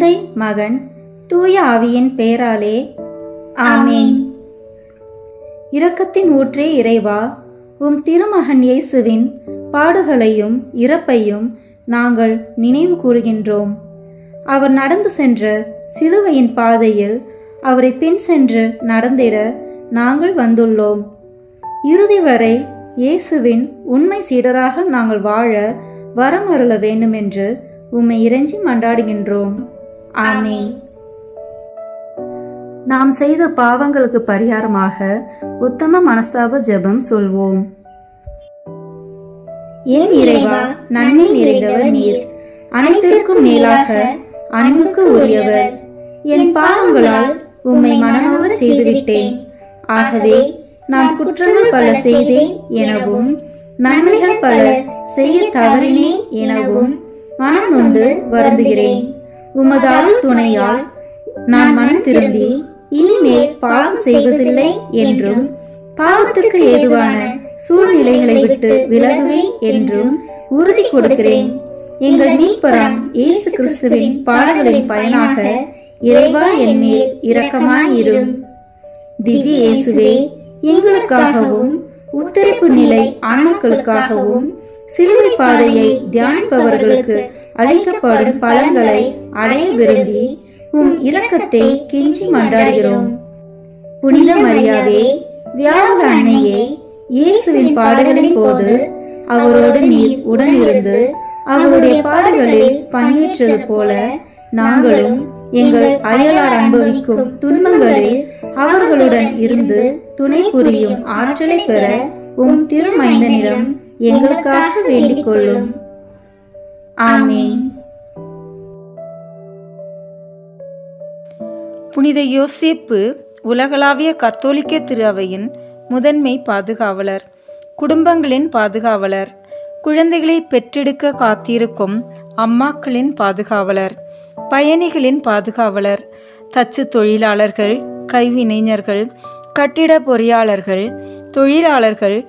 தந்தை, மகன், தூய ஆவியின் பெயராலே ஆமென். இரக்கத்தின் ஊற்றே இறைவா, உம் திருமகன் இயேசுவின் பாடுகளையும் இறப்பையும் நாங்கள் நினைவு கூறுகின்றோம். அவர் நடந்து சென்ற சிலுவையின் பாதையில் அவரை பின் சென்று நடந்திட நாங்கள் வந்துள்ளோம். இறுதி வரை இயேசுவின் உண்மை சீடராக நாங்கள் வாழ வரம் அருள வேண்டும் என்று உம்மை இறைஞ்சி மன்றாடுகின்றோம். ஆமென். நாம் செய்த பாவங்களுக்கு பரிகாரமாக உத்தம மனஸ்தாப ஜெபம் சொல்வோம். ஏன் இறைவா, நன்மை நிறைந்தவர் நீர், அனைத்திற்கும் மேலாக அன்புக்கு உரியவர். என் பாவங்களால் உம்மை மனநோக செய்துவிட்டேன். ஆகவே நான் குற்றங்கள் பல செய்தேன் எனவும் நன்மைகள் பல செய்ய தவறினேன் எனவும் மனம் நொந்து வருந்துகிறேன். உமது அருள் துணையால் நான் மனம் திரும்பி இனிமேல் பாவம் செய்வதில்லை என்றும் பாவத்துக்கு ஏதுவான சூழ்நிலைகளை விட்டு விலகுவேன் என்றும் உறுதி கொடுக்கிறேன். எங்கள் மீட்பராம் இயேசு கிறிஸ்துவின் பாடுகளின் பயனாக இறைவா என் மேல் இரக்கமாயிரும். திவ்ய இயேசுவே, எங்களுக்காகவும் உத்தரிப்பு நிலை ஆன்மாக்களுக்காகவும் சிலுவை பாதையை தியானிப்பவர்களுக்கு அளிக்கப்படும் பலன்களை அடைய விரும்பி உம் இரக்கத்தை கெஞ்சி மன்றாடுகிறோம். புனித மரியாவே, வியாழ அன்னையே, இயேசுவின் பாடுகளின் போது அவரோடு நீர் உடனிருந்து அவருடைய பாடுகளில் பங்கேற்றது போல நாங்களும் எங்கள் அயலார் அனுபவிக்கும் துன்பங்களில் அவர்களுடன் இருந்து துணை புரியும் ஆற்றலை பெற உம் திருமைந்தனிடம் எங்களுக்காக வேண்டிக் கொள்ளும். ஆமென். புனித யோசேப்பு உலகளாவிய கத்தோலிக்க திரு அவையின் முதன்மை பாதுகாவலர், குடும்பங்களின் பாதுகாவலர், குழந்தைகளை பெற்றெடுக்க காத்திருக்கும் அம்மாக்களின் பாதுகாவலர், பயணிகளின் பாதுகாவலர், தச்சு தொழிலாளர்கள், கைவினைஞர்கள், கட்டிட பொறியாளர்கள், தொழிலாளர்கள்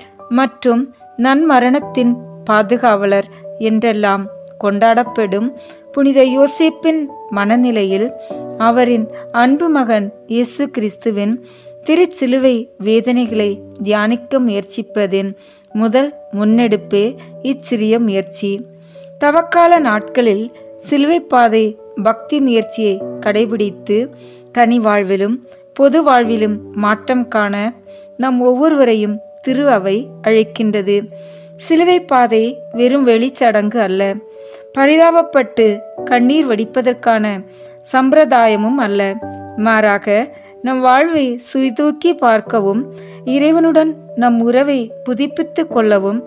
மற்றும் நன்மரணத்தின் பாதுகாவலர் என்றெல்லாம் கொண்டாடப்படும் புனித யோசேப்பின் மனநிலையில் அவரின் அன்பு மகன் இயேசு கிறிஸ்துவின் திருச்சிலுவை வேதனைகளை தியானிக்க முயற்சிப்பதின் முதல் முன்னெடுப்பே இச்சிறிய முயற்சி. தவக்கால நாட்களில் சிலுவை பாதை பக்தி முயற்சியை கடைபிடித்து தனி வாழ்விலும் பொது வாழ்விலும் மாற்றம் காண நம் ஒவ்வொருவரையும் திரு அவை அழைக்கின்றது. சிலுவை பாதை வெறும் வெளிச்சடங்கு அல்ல, பரிதாபப்பட்டு கண்ணீர் வடிப்பதற்கான சம்பிரதாயமும் அல்ல. மாறாக நம் வாழ்வை சுய்தூக்கி பார்க்கவும் இறைவனுடன் நம் உறவை புதுப்பித்து கொள்ளவும்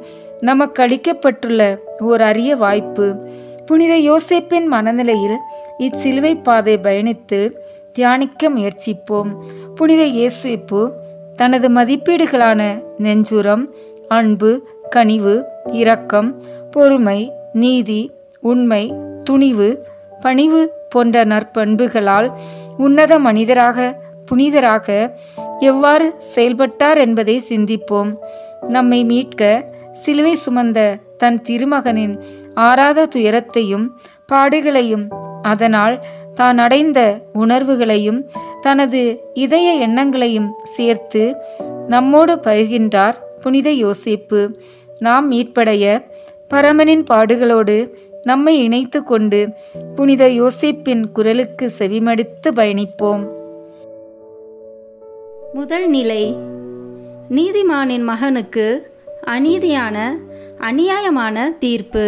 நமக்கு அளிக்கப்பட்டுள்ள ஓர் அரிய வாய்ப்பு. புனித யோசேப்பின் மனநிலையில் இச்சிலுவை பாதை பயணித்து தியானிக்க முயற்சிப்போம். புனித யோசேப்பு தனது மதிப்பீடுகளான நெஞ்சுரம், அன்பு, கனிவு, இரக்கம், பொறுமை, நீதி, உண்மை, துணிவு, பணிவு போன்ற நற்பண்புகளால் உன்னத மனிதராக, புனிதராக எவ்வாறு செயல்பட்டார் என்பதை சிந்திப்போம். நம்மை மீட்க சிலுவை சுமந்த தன் திருமகனின் ஆறாத துயரத்தையும் பாடுகளையும் அதனால் தான் அடைந்த உணர்வுகளையும் தனது இதய எண்ணங்களையும் சேர்த்து நம்மோடு பகிர்கின்றார் புனித யோசேப்பு. நாம் மீட்படைய பரமனின் பாடுகளோடு நம்மை இணைத்து கொண்டு புனித யோசேப்பின் குரலுக்கு செவிமடுத்து பயணிப்போம். முதல் நிலை, நீதிமானின் மகனுக்கு அநீதியான அநியாயமான தீர்ப்பு.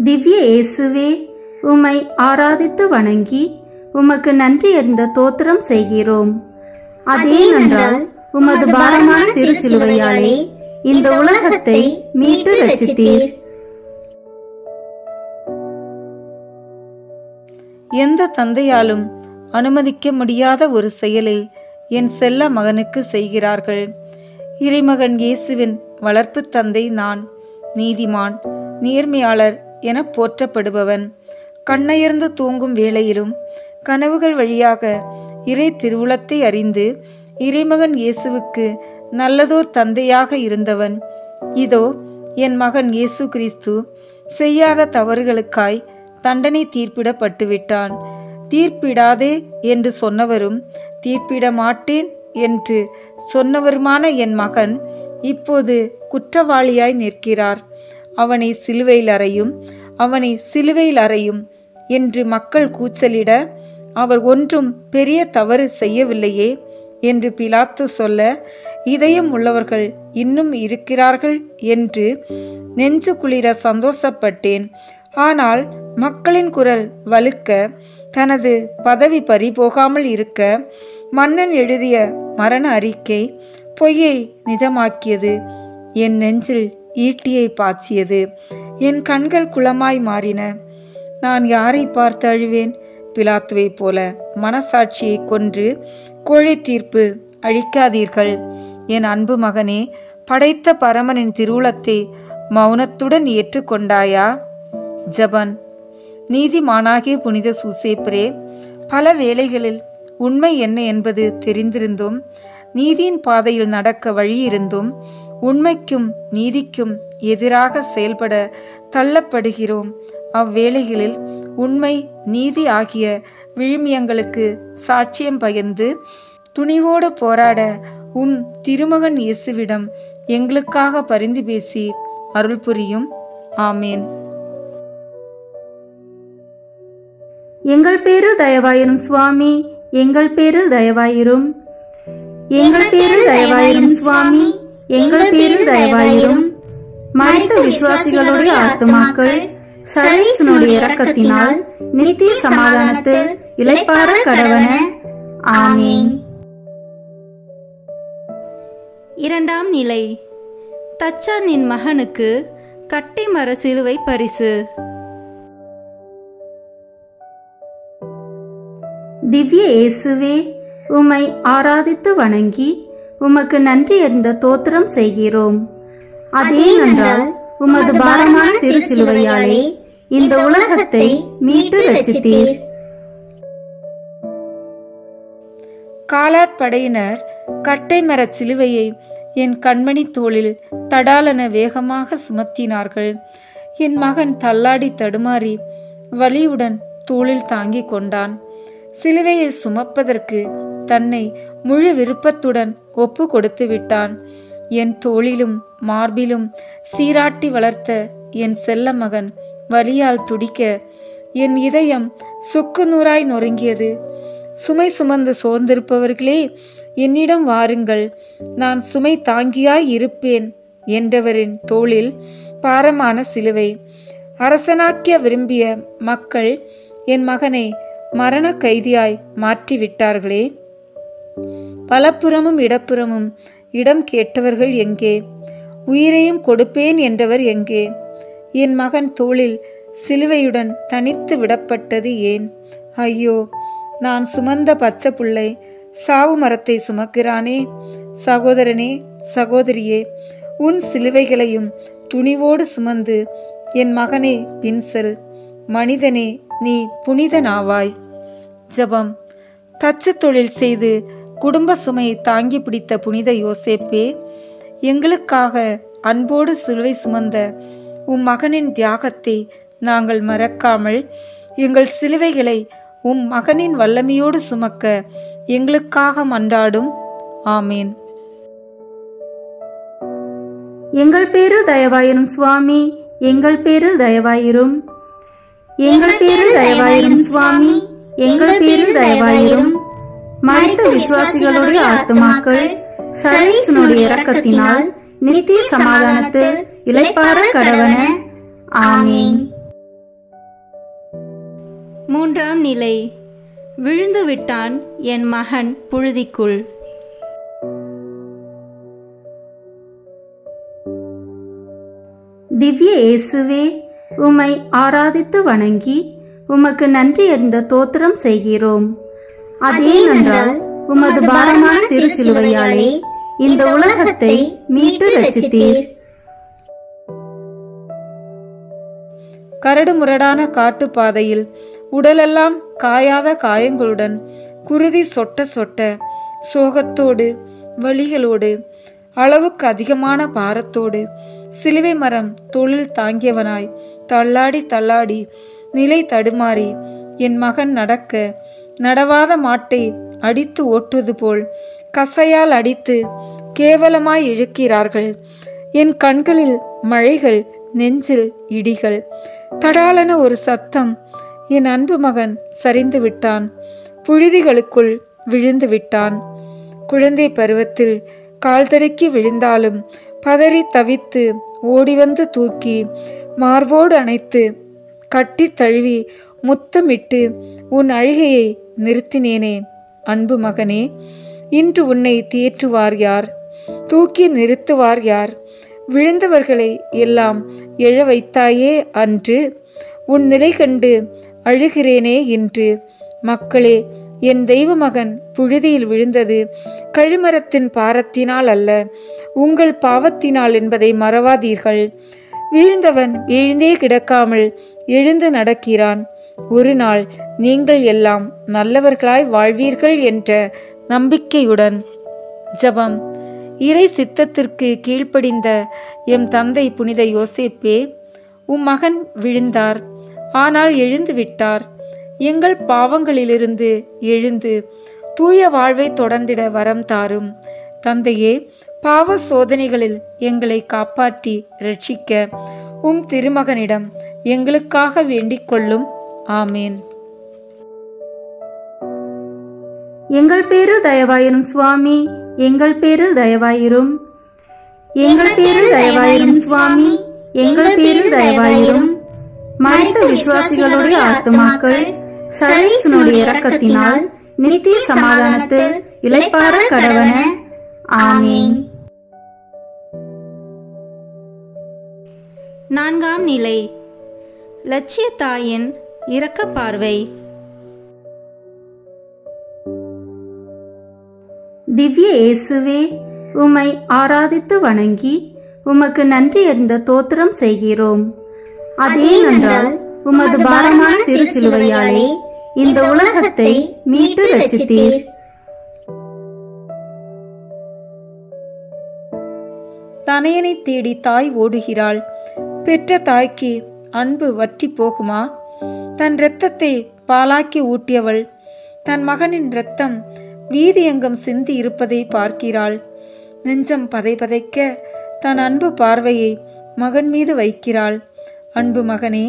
திவ்ய இயேசுவே, உம்மை ஆராதித்து வணங்கி உமக்கு நன்றி அறிந்த தோத்திரம் செய்கிறோம். அதேனென்றால் உமது பாரமான திருச்சிலுவையாலே இந்த உலகத்தை மீட்டு ரட்சித்தீர். எந்த தந்தையாலும் அனுமதிக்க முடியாத ஒரு செயலை என் செல்ல மகனுக்கு செய்கிறார்கள். இறைமகன் இயேசுவின் வளர்ப்பு தந்தை நான். நீதிமான், நேர்மையாளர் என போற்றப்படுபவன். கண்ணயர்ந்து தூங்கும் வேளையிலும் கனவுகள் வழியாக இறை திருவுளத்தை அறிந்து இறைமகன் இயேசுவுக்கு நல்லதோர் தந்தையாக இருந்தவன். இதோ என் மகன் இயேசு கிறிஸ்து செய்யாத தவறுகளுக்காய் தண்டனை தீர்ப்பிடப்பட்டுவிட்டான். தீர்ப்பிடாதே என்று சொன்னவரும் தீர்ப்பிட மாட்டேன் என்று சொன்னவருமான என் மகன் இப்போது குற்றவாளியாய் நிற்கிறார். அவனை சிலுவையில் அறையும், அவனை சிலுவையில் அறையும் என்று மக்கள் கூச்சலிட, அவர் ஒன்றும் பெரிய தவறு செய்யவில்லையே என்று பிலாத்து சொல்ல, இதயம் உள்ளவர்கள் இன்னும் இருக்கிறார்கள் என்று நெஞ்சு குளிர சந்தோஷப்பட்டேன். ஆனால் மக்களின் குரல் வலுக்க, தனது பதவி பறிபோகாமல் இருக்க மன்னன் எழுதிய மரண அறிக்கை பொய்யை நிஜமாக்கியது. என் நெஞ்சில் ஈட்டியை பாய்ச்சியது. என் கண்கள் குளமாய் மாறின. நான் யாரை பார்த்து அழுவேன்? பிலாத்துவை போல மனசாட்சியை கொன்று கோழை தீர்ப்பு அளிக்காதீர்கள். என் அன்பு மகனே, படைத்த பரமனின் திருவுளத்தை மௌனத்துடன் ஏற்றுக்கொண்டாயா? ஜபன். நீதிமானாகிய புனித சூசேப்பரே, பல வேளைகளில் உண்மை என்ன என்பது தெரிந்திருந்தும் நீதியின் பாதையில் நடக்க வழியிருந்தும் உண்மைக்கும் நீதிக்கும் எதிராக செயல்பட தள்ளப்படுகிறோம். அவ்வேளைகளில் உண்மை நீதி ஆகிய விழுமியங்களுக்கு சாட்சியம் பகிர்ந்து துணிவோடு போராட உம் திருமகன் இயேசுவிடம் எங்களுக்காக பரிந்து பேசி அருள் புரியும். ஆமேன். எங்கள் பேரில் தயவாயிரும் சுவாமி, எங்கள் பேரில் தயவாயிரும். எங்கள் பேரில் தயவாயிரும் சுவாமி, எங்கள் பேரில் தயவாயிரும். மரித்த விசுவாசிகளுடைய ஆத்துமாக்கள் சர்வேசனுடைய இரக்கத்தினால் நித்திய சமாதானத்தில் இளைப்பாற கடவன. ஆமீன். இரண்டாம் நிலை. தச்சானின் மகனுக்கு கட்டை மர சிலுவை பரிசு. திவ்ய இயேசுவே, உம்மை ஆராதித்து வணங்கி உமக்கு நன்றி அறிந்த தோத்திரம் செய்கிறோம். அதே நன்றால் உமது பாரமான திருச்சிலுவையாலே இந்த உலகத்தை மீட்டு ரட்சித்தீர். காலாட்படையினர் கட்டை மரச் சிலுவையை என் கண்மணி தோளில் தடாலென வேகமாக சுமத்தினார்கள். என் மகன் தள்ளாடி தடுமாறி வலியுடன் தோளில் தாங்கிக் கொண்டான். சிலுவையை சுமப்பதற்கு தன்னை முழு விருப்பத்துடன் ஒப்பு கொடுத்து விட்டான். என் தோளிலும் மார்பிலும் சீராட்டி வளர்த்த என் செல்ல மகன் வலியால் துடிக்க என் இதயம் சுக்கு நூறாய் நொறுங்கியது. சுமை சுமந்து சோர்ந்திருப்பவர்களே, என்னிடம் வாருங்கள், நான் சுமை தாங்கியாய் இருப்பேன் என்றவரின் தோளில் பாரமான சிலுவை. அரசனாக்கிய விரும்பிய மக்கள் என் மகனை மரண கைதியாய் மாற்றிவிட்டார்களே. பலப்புறமும் இடப்புறமும் இடம் கேட்டவர்கள் எங்கே? உயிரையும் கொடுப்பேன் என்றவர் எங்கே? என் மகன் தோளில் சிலுவையுடன் தனித்து விடப்பட்டது ஏன்? ஐயோ, நான் சுமந்த பச்சை புள்ளை சாவு மரத்தை சுமக்கிறானே. சகோதரனே, சகோதரியே, உன் சிலுவைகளையும் துணிவோடு சுமந்து என் மகனே பின்செல். மனிதனே, நீ புனிதனாவாய். ஜபம். தச்சு தொழில் செய்து குடும்ப சுமையை தாங்கி பிடித்த புனித யோசேப்பே, எங்களுக்காக அன்போடு சிலுவை சுமந்த உம் மகனின் தியாகத்தை நாங்கள் மறக்காமல் எங்கள் சிலுவைகளை உம் மகனின் வல்லமையோடு சுமக்க எங்களுக்காக மன்றாடும். ஆமீன். எங்கள் பேரில் தயவாயிரும் சுவாமி, எங்கள் பேரில் தயவாயிரும். எங்கள் பேரில் தயவாயிரும் சுவாமி, எங்கள் பேரில் தயவாயிரும். மரித்த விசுவாசிகளுடைய ஆத்துமாக்கள் சர்வேசனுடைய இரக்கத்தினால் நித்திய சமாதானத்தில் இளைப்பாற கடவன. ஆமீன். மூன்றாம் நிலை. விழுந்து விட்டான் என் மகன் புழுதிக்குள். திவ்ய இயேசுவே, உம்மை ஆராதித்து வணங்கி உமக்கு நன்றி அறிந்த தோத்திரம் செய்கிறோம். அதே நன்றால் உமது பாரமான திருச்சிலுவையாலே இந்த உலகத்தை மீட்டு ரட்சித்தீர். கரடு முரடான காட்டுப்பாதையில் உடலெல்லாம் காயாத காயங்களுடன் குருதி சொட்ட சொட்ட சோகத்தோடு வலிகளோடு அளவுக்கு அதிகமான பாரத்தோடு சிலுவை மரம் தொழில் தாங்கியவனாய் தள்ளாடி தள்ளாடி நிலை தடுமாறி என் மகன் நடக்க நடவாத மாட்டை அடித்து ஓட்டுவது போல் கசையால் அடித்து கேவலமாய் இழுக்கிறார்கள். என் கண்களில் மழைகள், நெஞ்சில் இடிகள். தடாலென ஒரு சத்தம். என் அன்பு மகன் சரிந்து விட்டான், புழுதிகளுக்குள் விழுந்து விட்டான். குழந்தை பருவத்தில் கால் தடுக்கி விழுந்தாலும் பதறி தவித்து ஓடிவந்து தூக்கி மார்போடு அணைத்து கட்டி தழுவி முத்தமிட்டு உன் அழுகையை நிறுத்தினேனே அன்பு மகனே. இன்று உன்னை தேற்றுவார் யார்? தூக்கி நிறுத்துவார் யார்? விழுந்தவர்களை எல்லாம் எழ வைத்தாயே அன்று. உன் நிலை கண்டு அழுகிறேனே இன்று. மக்களே, என் தெய்வ மகன் புழுதியில் விழுந்தது கழுமரத்தின் பாரத்தினால் அல்ல, உங்கள் பாவத்தினால் என்பதை மறவாதீர்கள். வீழ்ந்தவன் வீழ்ந்தே கிடக்காமல் எழுந்து நடக்கிறான். ஒரு நாள் நீங்கள் எல்லாம் நல்லவர்களாய் வாழ்வீர்கள் என்ற நம்பிக்கையுடன். ஜெபம். இறை சித்தத்திற்கு கீழ்ப்படிந்த எம் தந்தை புனித யோசேப்பே, உம் மகன் விழுந்தார், ஆனால் எழுந்து விட்டார். எங்கள் பாவங்களிலிருந்து எழுந்து தூய வாழ்வை தொடர்ந்திட வரம் தாரும். தந்தையே, பாவ சோதனைகளில் எங்களை காப்பாற்றி ரட்சிக்க உம் திருமகனிடம் எங்களுக்காக வேண்டிக் கொள்ளும். ஆமேன். எங்கள் பேரில் தயவாயிரும் சுவாமி, எங்கள் பேரில் தயவாயிரும். எங்கள் பேரில் தயவாயிரும் சுவாமி, எங்கள் பேரில் தயவாயிரும். மரித்த விசுவாசிகளுடைய ஆத்துமாக்கள் சர்வேசனுடைய இரக்கத்தினால் நித்திய சமாதானத்தில் இளைப்பாற கடவன. ஆமீன். நான்காம் நிலை. லட்சிய தாயின் இரக்க பார்வை. திவ்ய இயேசுவே, உம்மை ஆராதித்து வணங்கி உமக்கு நன்றி அறிந்த தோத்திரம் செய்கிறோம். அதேனென்றால் உமது பாரமான திருச்சிலுவையாலே இந்த உலகத்தை மீட்டு ரட்சித்தீர். தனையனை தேடி தாய் ஓடுகிறாள். பெற்ற தாய்க்கு அன்பு வற்றி போகுமா? தன் இரத்தத்தை பாலாக்கி ஊட்டியவள் தன் மகனின் இரத்தம் வீதி எங்கும் சிந்தி இருப்பதை பார்க்கிறாள். நெஞ்சம் பதைபதைக்க தன் அன்பு பார்வையை மகன் மீது வைக்கிறாள். அன்பு மகனே,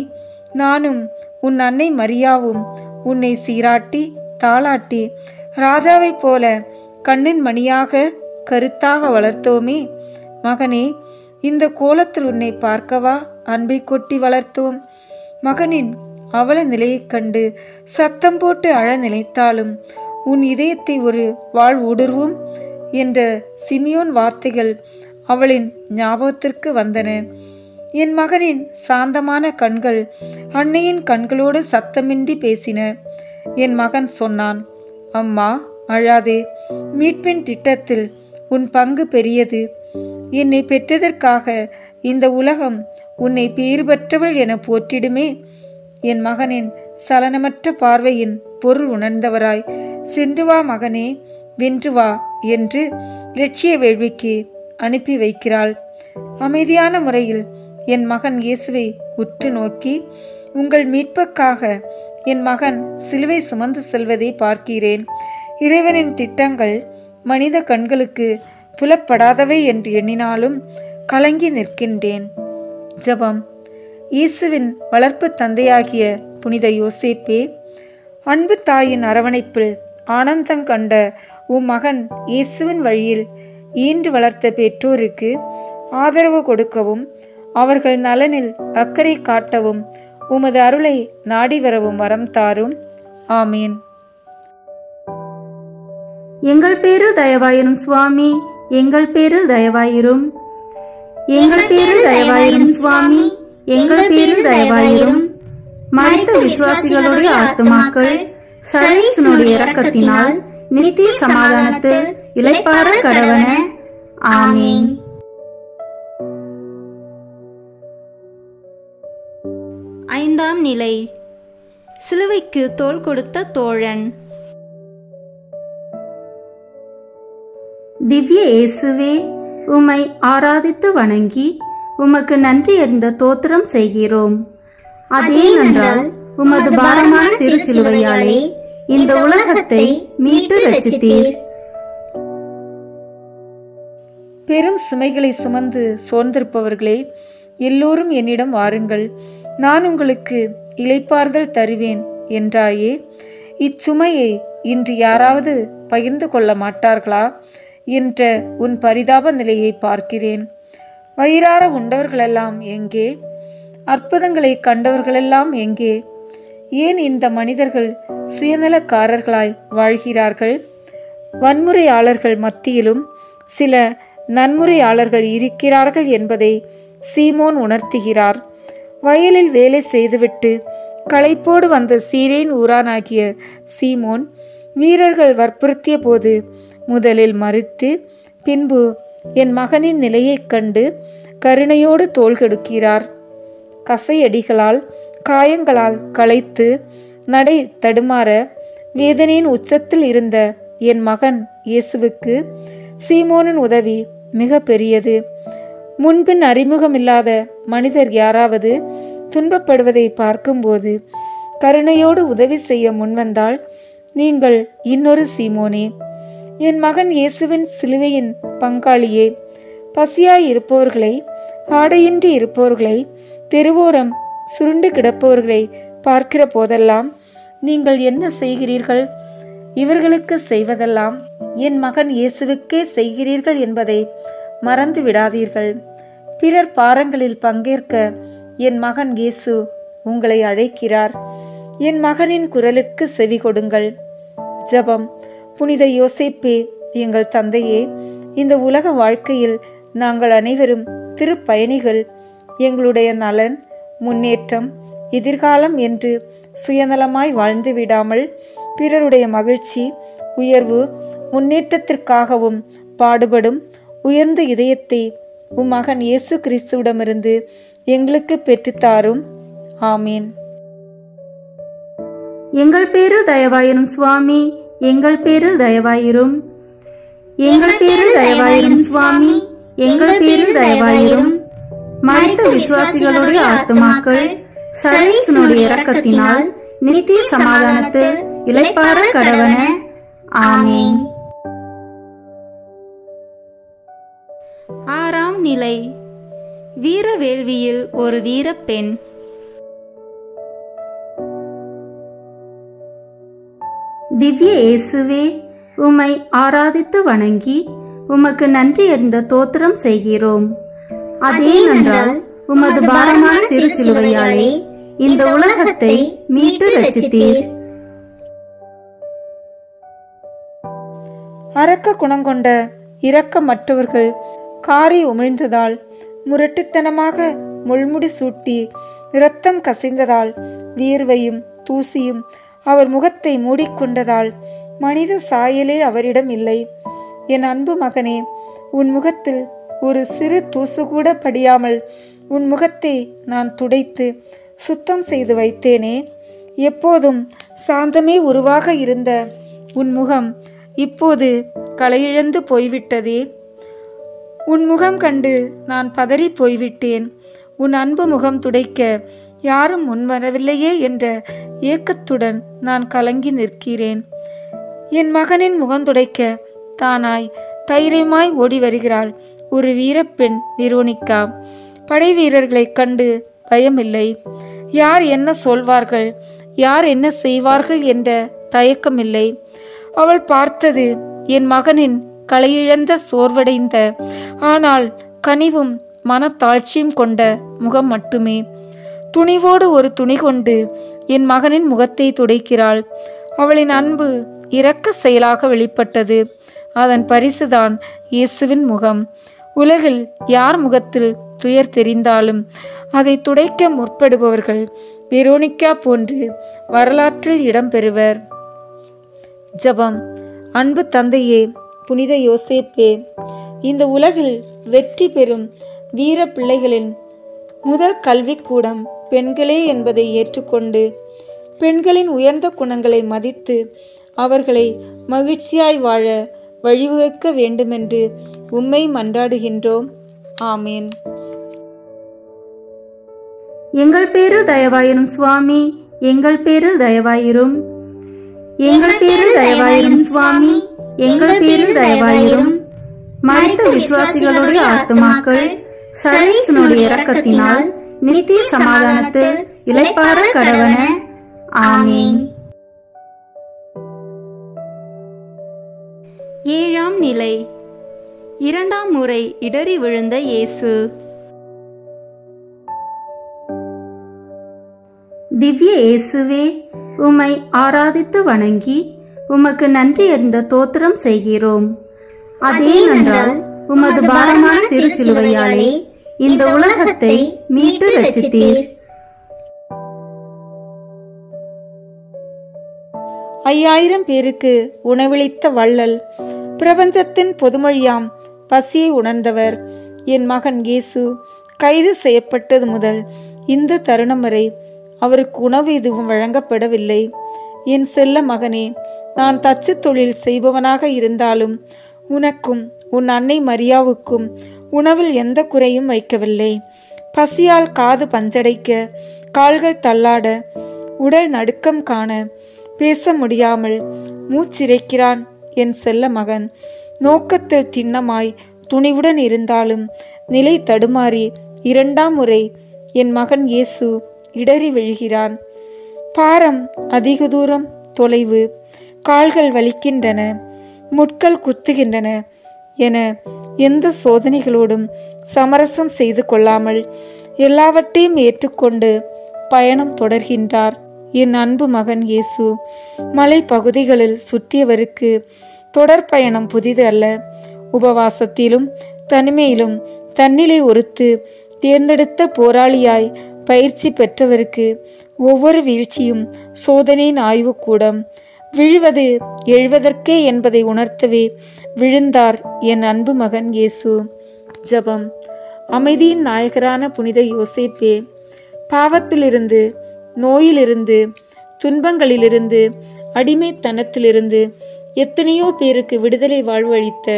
நானும் உன் அன்னை மரியாவும் உன்னை சீராட்டி தாளாட்டி ராஜாவை போல கண்ணின் மணியாக கருத்தாக வளர்த்தோமே. மகனே, இந்த கோலத்தில் உன்னை பார்க்கவா அன்பை கொட்டி வளர்த்தோம். மகனின் அவல நிலையைக் கண்டு சத்தம் போட்டு அழ நினைத்தாலும் உன் இதயத்தை ஒரு வாழ் ஊடுருவும் என்ற சிமியோன் வார்த்தைகள் அவளின் ஞாபகத்திற்கு வந்தன. என் மகனின் சாந்தமான கண்கள் அன்னையின் கண்களோடு சத்தமின்றி பேசின. என் மகன் சொன்னான், அம்மா அழாதே, மீட்பின் திட்டத்தில் உன் பங்கு பெரியது. என்னை பெற்றதற்காக இந்த உலகம் உன்னை பேறு பெற்றவள் என போற்றிடுமே. என் மகனின் சலனமற்ற பார்வையின் பொருள் உணர்ந்தவராய், சென்று வா மகனே, வென்று வா என்று லட்சிய வேள்விக்கு அனுப்பி வைக்கிறாள். அமைதியான முறையில் என் மகன் இயேசுவை உற்று நோக்கி, உங்கள் மீட்புக்காக என் மகன் சிலுவை சுமந்து செல்வதை பார்க்கிறேன். இறைவனின் திட்டங்கள் மனித கண்களுக்கு புலப்படாதவை என்று எண்ணினாலும் கலங்கி நிற்கின்றேன். ஜெபம். இயேசுவின் வளர்ப்பு தந்தையாகிய புனித யோசேப்பே, அன்பு தாயின் அரவணைப்பில் ஆனந்தம் கண்ட உம் மகன் இயேசுவின் வழியில் ஈன்று வளர்த்த பெற்றோருக்கு ஆதரவு கொடுக்கவும் அவர்கள் நலனில் அக்கறை காட்டவும் உமது அருளை நாடி வரவும் வரம் தாரும். ஆமீன். எங்கள் பேரில் தயவாயிரும் சுவாமி, எங்கள் பேரில் தயவாயிரும். எங்கள் பேரில் தயவாயிரும் சுவாமி, எங்கள் பேரில் தயவாயிரும். மரித்த விசுவாசிகளுடைய ஆத்துமாக்கள் சர்வேசனுடைய இரக்கத்தினால் நித்திய சமாதானத்தில் இளைப்பாற கடவன. ஆமீன். ஐந்தாம் நிலை. சிலுவைக்கு தோள் கொடுத்த தோழன். திவ்ய இயேசுவே, உம்மை ஆராதித்து வணங்கி உமக்கு நன்றி அறிந்த தோத்திரம் செய்கிறோம். அதேனென்றால் உமது பாரமான திருச்சிலுவையாலே இந்த உலகத்தை மீட்டு ரட்சித்தீர். பெரும் சுமைகளை சுமந்து சோர்ந்திருப்பவர்களே, எல்லோரும் என்னிடம் வாருங்கள், நான் உங்களுக்கு இளைப்பாறுதல் தருவேன் என்றாயே. இச்சுமையை இன்று யாராவது பகிர்ந்து கொள்ள மாட்டார்களா என்ற உன் பரிதாப நிலையை பார்க்கிறேன். வயிறார உண்டவர்களெல்லாம் எங்கே? அற்புதங்களை கண்டவர்களெல்லாம் எங்கே? ஏன் இந்த மனிதர்கள் சுயநலக்காரர்களாய் வாழ்கிறார்கள்? வன்முறையாளர்கள் மத்தியிலும் சில நன்முறையாளர்கள் இருக்கிறார்கள் என்பதை சீமோன் உணர்த்துகிறார். வயலில் வேலை செய்துவிட்டு களைப்போடு வந்த சீரேன் ஊரானாகிய சீமோன் வீரர்கள் வற்புறுத்திய போது முதலில் மறுத்து பின்பு என் மகனின் நிலையைக் கண்டு கருணையோடு தோள் கெடுக்கிறார். கசையடிகளால் காயங்களால் களைத்து நடை தடுமாற வேதனையின் உச்சத்தில் இருந்த என் மகன் இயேசுவுக்கு சீமோனின் உதவி மிக பெரியது. முன்பின் அறிமுகமில்லாத மனிதர் யாராவது துன்பப்படுவதை பார்க்கும்போது கருணையோடு உதவி செய்ய முன்வந்தால் நீங்கள் இன்னொரு சீமோனே. என் மகன் இயேசுவின் சிலுவையின் பங்காளியே. பசியாய் இருப்பவர்களை, ஆடையின்றி இருப்பவர்களை, தெருவோரம் சுருண்டு கிடப்பவர்களை பார்க்கிற போதெல்லாம் நீங்கள் என்ன செய்கிறீர்கள்? இவர்களுக்கு செய்வதெல்லாம் என் மகன் இயேசுவுக்கே செய்கிறீர்கள் என்பதை மறந்து விடாதீர்கள். பிறர் பாரங்களில் பங்கேற்க என் மகன் இயேசு உங்களை அழைக்கிறார். என் மகனின் குரலுக்கு செவி கொடுங்கள். ஜெபம். புனித யோசேப்பே, எங்கள் தந்தையே, இந்த உலக வாழ்க்கையில் நாங்கள் அனைவரும் திருப்பயணிகள். எங்களுடைய நலன், முன்னேற்றம், எதிர்காலம் என்று சுயநலமாய் வாழ்ந்து விடாமல் பிறருடைய மகிழ்ச்சி, உயர்வு, முன்னேற்றத்திற்காகவும் பாடுபடும் உயர்ந்த இதயத்தை உம் மகன் இயேசு கிறிஸ்துவிடமிருந்து எங்களுக்கு பெற்றுத்தாரும். ஆமீன். எங்கள் பேரில் தயவாயிரும் சுவாமி, எங்கள் பேரில் தயவாயிரும். எங்கள் பேரில் தயவாயிரும் சுவாமி, எங்கள் பேரில் தயவாயிரும். மரித்த விசுவாசிகளுடைய ஆத்துமாக்கள் சர்வேசனுடைய இரக்கத்தினால் நித்திய சமாதானத்தில் இளைப்பாற கடவன. ஆமீன். ஆறாம் நிலை. வீர வேள்வியில் ஒரு வீரப்பெண். திவ்ய இயேசுவே, உம்மை ஆராதித்து வணங்கி உமக்கு நன்றி அறிந்த தோத்திரம் செய்கிறோம். அதேனென்றால் உமது பாரமான திருச்சிலுவையாலே இந்த உலகத்தை மீட்டு ரட்சித்தீர். அரக்க குணங்கொண்ட இரக்கமற்றவர்கள் காரி உமிழ்ந்ததால், முரட்டுத்தனமாக முள்முடி சூட்டி இரத்தம் கசிந்ததால், வியர்வையும் தூசியும் அவர் முகத்தை மூடிக்கொண்டதால் மனித சாயலே அவரிடம் இல்லை. என் அன்பு மகனே, உன் முகத்தில் ஒரு சிறு தூசு கூட படியாமல் உன் முகத்தை நான் துடைத்து சுத்தம் செய்து வைத்தேனே. எப்போதும் சாந்தமே உருவாக இருந்த உன் முகம் இப்போது களையிழந்து போய்விட்டதே. உன் முகம் கண்டு நான் பதறி போய்விட்டேன். உன் அன்பு முகம் துடைக்க யாரும் முன்வரவில்லையே என்ற ஏக்கத்துடன் நான் கலங்கி நிற்கிறேன். என் மகனின் முகம் துடைக்க தானாய் தைரியமாய் ஓடி வருகிறாள் ஒரு வீரப்பெண் வெரோனிகா. படை வீரர்களைக் கண்டு பயமில்லை. யார் என்ன சொல்வார்கள், யார் என்ன செய்வார்கள் என்ற தயக்கமில்லை. அவள் பார்த்தது என் மகனின் களையிழந்த, சோர்வடைந்த, ஆனால் கனிவும் மனத்தாழ்ச்சியும் கொண்ட முகம் மட்டுமே. துணிவோடு ஒரு துணி கொண்டு என் மகனின் முகத்தை துடைக்கிறாள். அவளின் அன்பு இரக்க செயலாக வெளிப்பட்டது. அதன் பரிசுதான் இயேசுவின் முகம். உலகில் யார் முகத்தில் துயர் தெரிந்தாலும் அதை துடைக்க முற்படுபவர்கள் வெரோனிகா போன்று வரலாற்றில் இடம்பெறுவர். ஜெபம். அன்பு தந்தையே, புனித யோசேப்பே, இந்த உலகில் வெற்றி பெறும் வீர பிள்ளைகளின் முதல் கல்விக்கூடம் பெண்களே என்பதை ஏற்றுக்கொண்டு பெண்களின் உயர்ந்த குணங்களை மதித்து அவர்களை மகிழ்ச்சியாய் வாழ வழிவகுக்க வேண்டுமென்று உம்மை மன்றாடுகின்றோம். ஆமீன். எங்கள் பேரில் தயவாயிரும் சுவாமி, எங்கள் பேரில் தயவாயிரும். எங்கள் பேரில் தயவாயிரும் சுவாமி, எங்கள் பேரில் தயவாயிரும். மரித்த விசுவாசிகளுடைய ஆத்துமாக்கள் சர்வேசனுடைய இரக்கத்தினால் நித்திய சமாதானத்தில் இளைப்பாற கடவன. ஆமீன். ஏழாம் நிலை. இரண்டாம் முறை இடறி விழுந்த இயேசு. திவ்ய இயேசுவே, உம்மை ஆராதித்து வணங்கி உமக்கு நன்றி அறிந்த தோத்திரம் செய்கிறோம். அதேனென்றால் உமது பாரமான திருச்சிலுவையாலே இந்த உலகத்தை மீட்டு ரட்சித்தீர். 5000 பேருக்கு உணவளித்த வள்ளல், பிரபஞ்சத்தின் பொதுமொழியாம் பசியை உணர்ந்தவர், என் மகன் இயேசு கைது செய்யப்பட்டது முதல் இந்த தருணம் வரை அவருக்கு உணவு எதுவும் வழங்கப்படவில்லை. என் செல்ல மகனே, நான் தச்சு தொழில் செய்பவனாக இருந்தாலும் உனக்கும் உன் அன்னை மரியாவுக்கும் உணவில் எந்த குறையும் வைக்கவில்லை. பசியால் காது பஞ்சடைக்க, கால்கள் தள்ளாட, உடல் நடுக்கம் காண, பேச முடியாமல் மூச்சிறைக்கிறான் என் செல்ல மகன். நோக்கத்தில் திண்ணமாய் துணிவுடன் இருந்தாலும் நிலை தடுமாறி 2ஆம் முறை என் மகன் இயேசு இடறி விழுகிறான். பாரம் அதிக தூரம் தொலைவு, கால்கள் வலிக்கின்றன, முட்கள் குத்துகின்றன என எந்த சோதனைகளோடும் சமரசம் செய்து கொள்ளாமல் எல்லாவற்றையும் ஏற்றுக்கொண்டு பயணம் தொடர்கின்றார் என் அன்பு மகன் இயேசு. மலை பகுதிகளில் சுற்றியவருக்கு தொடர் பயணம் புதிது அல்ல. உபவாசத்திலும் தனிமையிலும் தன்னிலை ஒருத்து தேர்ந்தெடுத்த போராளியாய் பயிற்சி பெற்றவருக்கு ஒவ்வொரு வீழ்ச்சியும் சோதனையின் ஆய்வுக்கூடம். விழுவது எழுவதற்கே என்பதை உணர்த்தவே விழுந்தார் என் அன்பு மகன் இயேசு. ஜெபம். அமைதியின் நாயகரான புனித யோசேப்பே, பாவத்திலிருந்து, நோயிலிருந்து, துன்பங்களிலிருந்து, அடிமைத்தனத்திலிருந்து எத்தனையோ பேருக்கு விடுதலை வாழ்வழித்த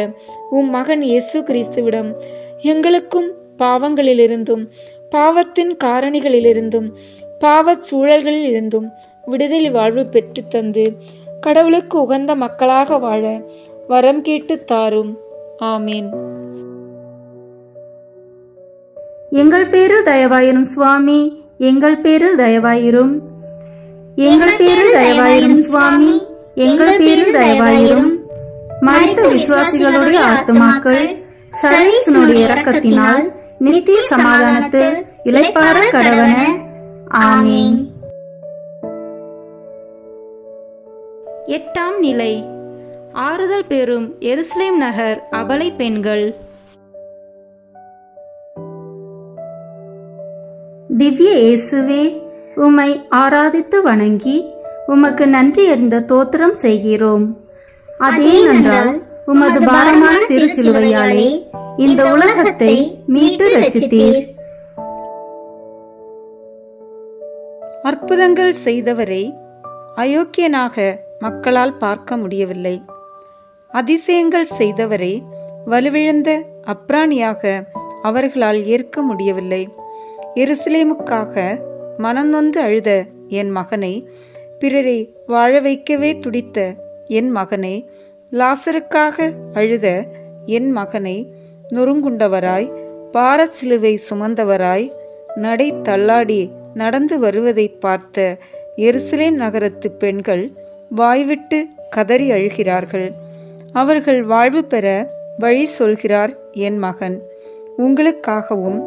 உம் மகன் இயேசு கிறிஸ்துவிடம் எங்களுக்கும் பாவங்களிலிருந்தும் பாவத்தின் காரணிகளிலிருந்தும் பாவச் சூழல்களில் இருந்தும் விடுதலை வாழ்வு பெற்று தந்து கடவுளுக்கு உகந்த மக்களாக வாழ வரம் கேட்டு தாரும். ஆமீன். எங்கள் பேரில் தயவாயிரும் சுவாமி, எங்கள் பேரில் தயவாயிரும். எங்கள் பேரில் தயவாயிரும் சுவாமி, எங்கள் பேரில் தயவாயிரும். மரித்த விசுவாசிகளுடைய ஆத்துமாக்கள் சர்வேசனுடைய இரக்கத்தினால் நித்திய சமாதானத்தில் இளைப்பாற கடவன. ஆமீன். 8ஆம் நிலை. ஆறுதல் பெறும் எருசலேம் நகர் அபலை பெண்கள். திவ்ய இயேசுவே, உம்மை ஆராதித்து வணங்கி உமக்கு நன்றி அறிந்த தோத்திரம் செய்கிறோம். அதேனென்றால் உமது பாரமான திருச்சிலுவையாலே இந்த உலகத்தை மீட்டு ரட்சித்தீர். அற்புதங்கள் செய்தவரை அயோக்கியனாக மக்களால் பார்க்க முடியவில்லை. அதிசயங்கள் செய்தவரை வலுவிழந்த அப்ராணியாக அவர்களால் ஏற்க முடியவில்லை. எருசலேமுக்காக மனநொந்து அழுத என் மகனை, பிறரை வாழ வைக்கவே துடித்த என் மகனை, லாசருக்காக அழுத என் மகனை, நொறுங்குண்டவராய் பாரச் சிலுவை சுமந்தவராய் நடை தள்ளாடி நடந்து வருவதை பார்த்த எருசலேம் நகரத்து பெண்கள் வாய்விட்டு கதறி அழுகிறார்கள். அவர்கள் வாழ்வு பெற வழி சொல்கிறார் என் மகன். உங்களுக்காகவும்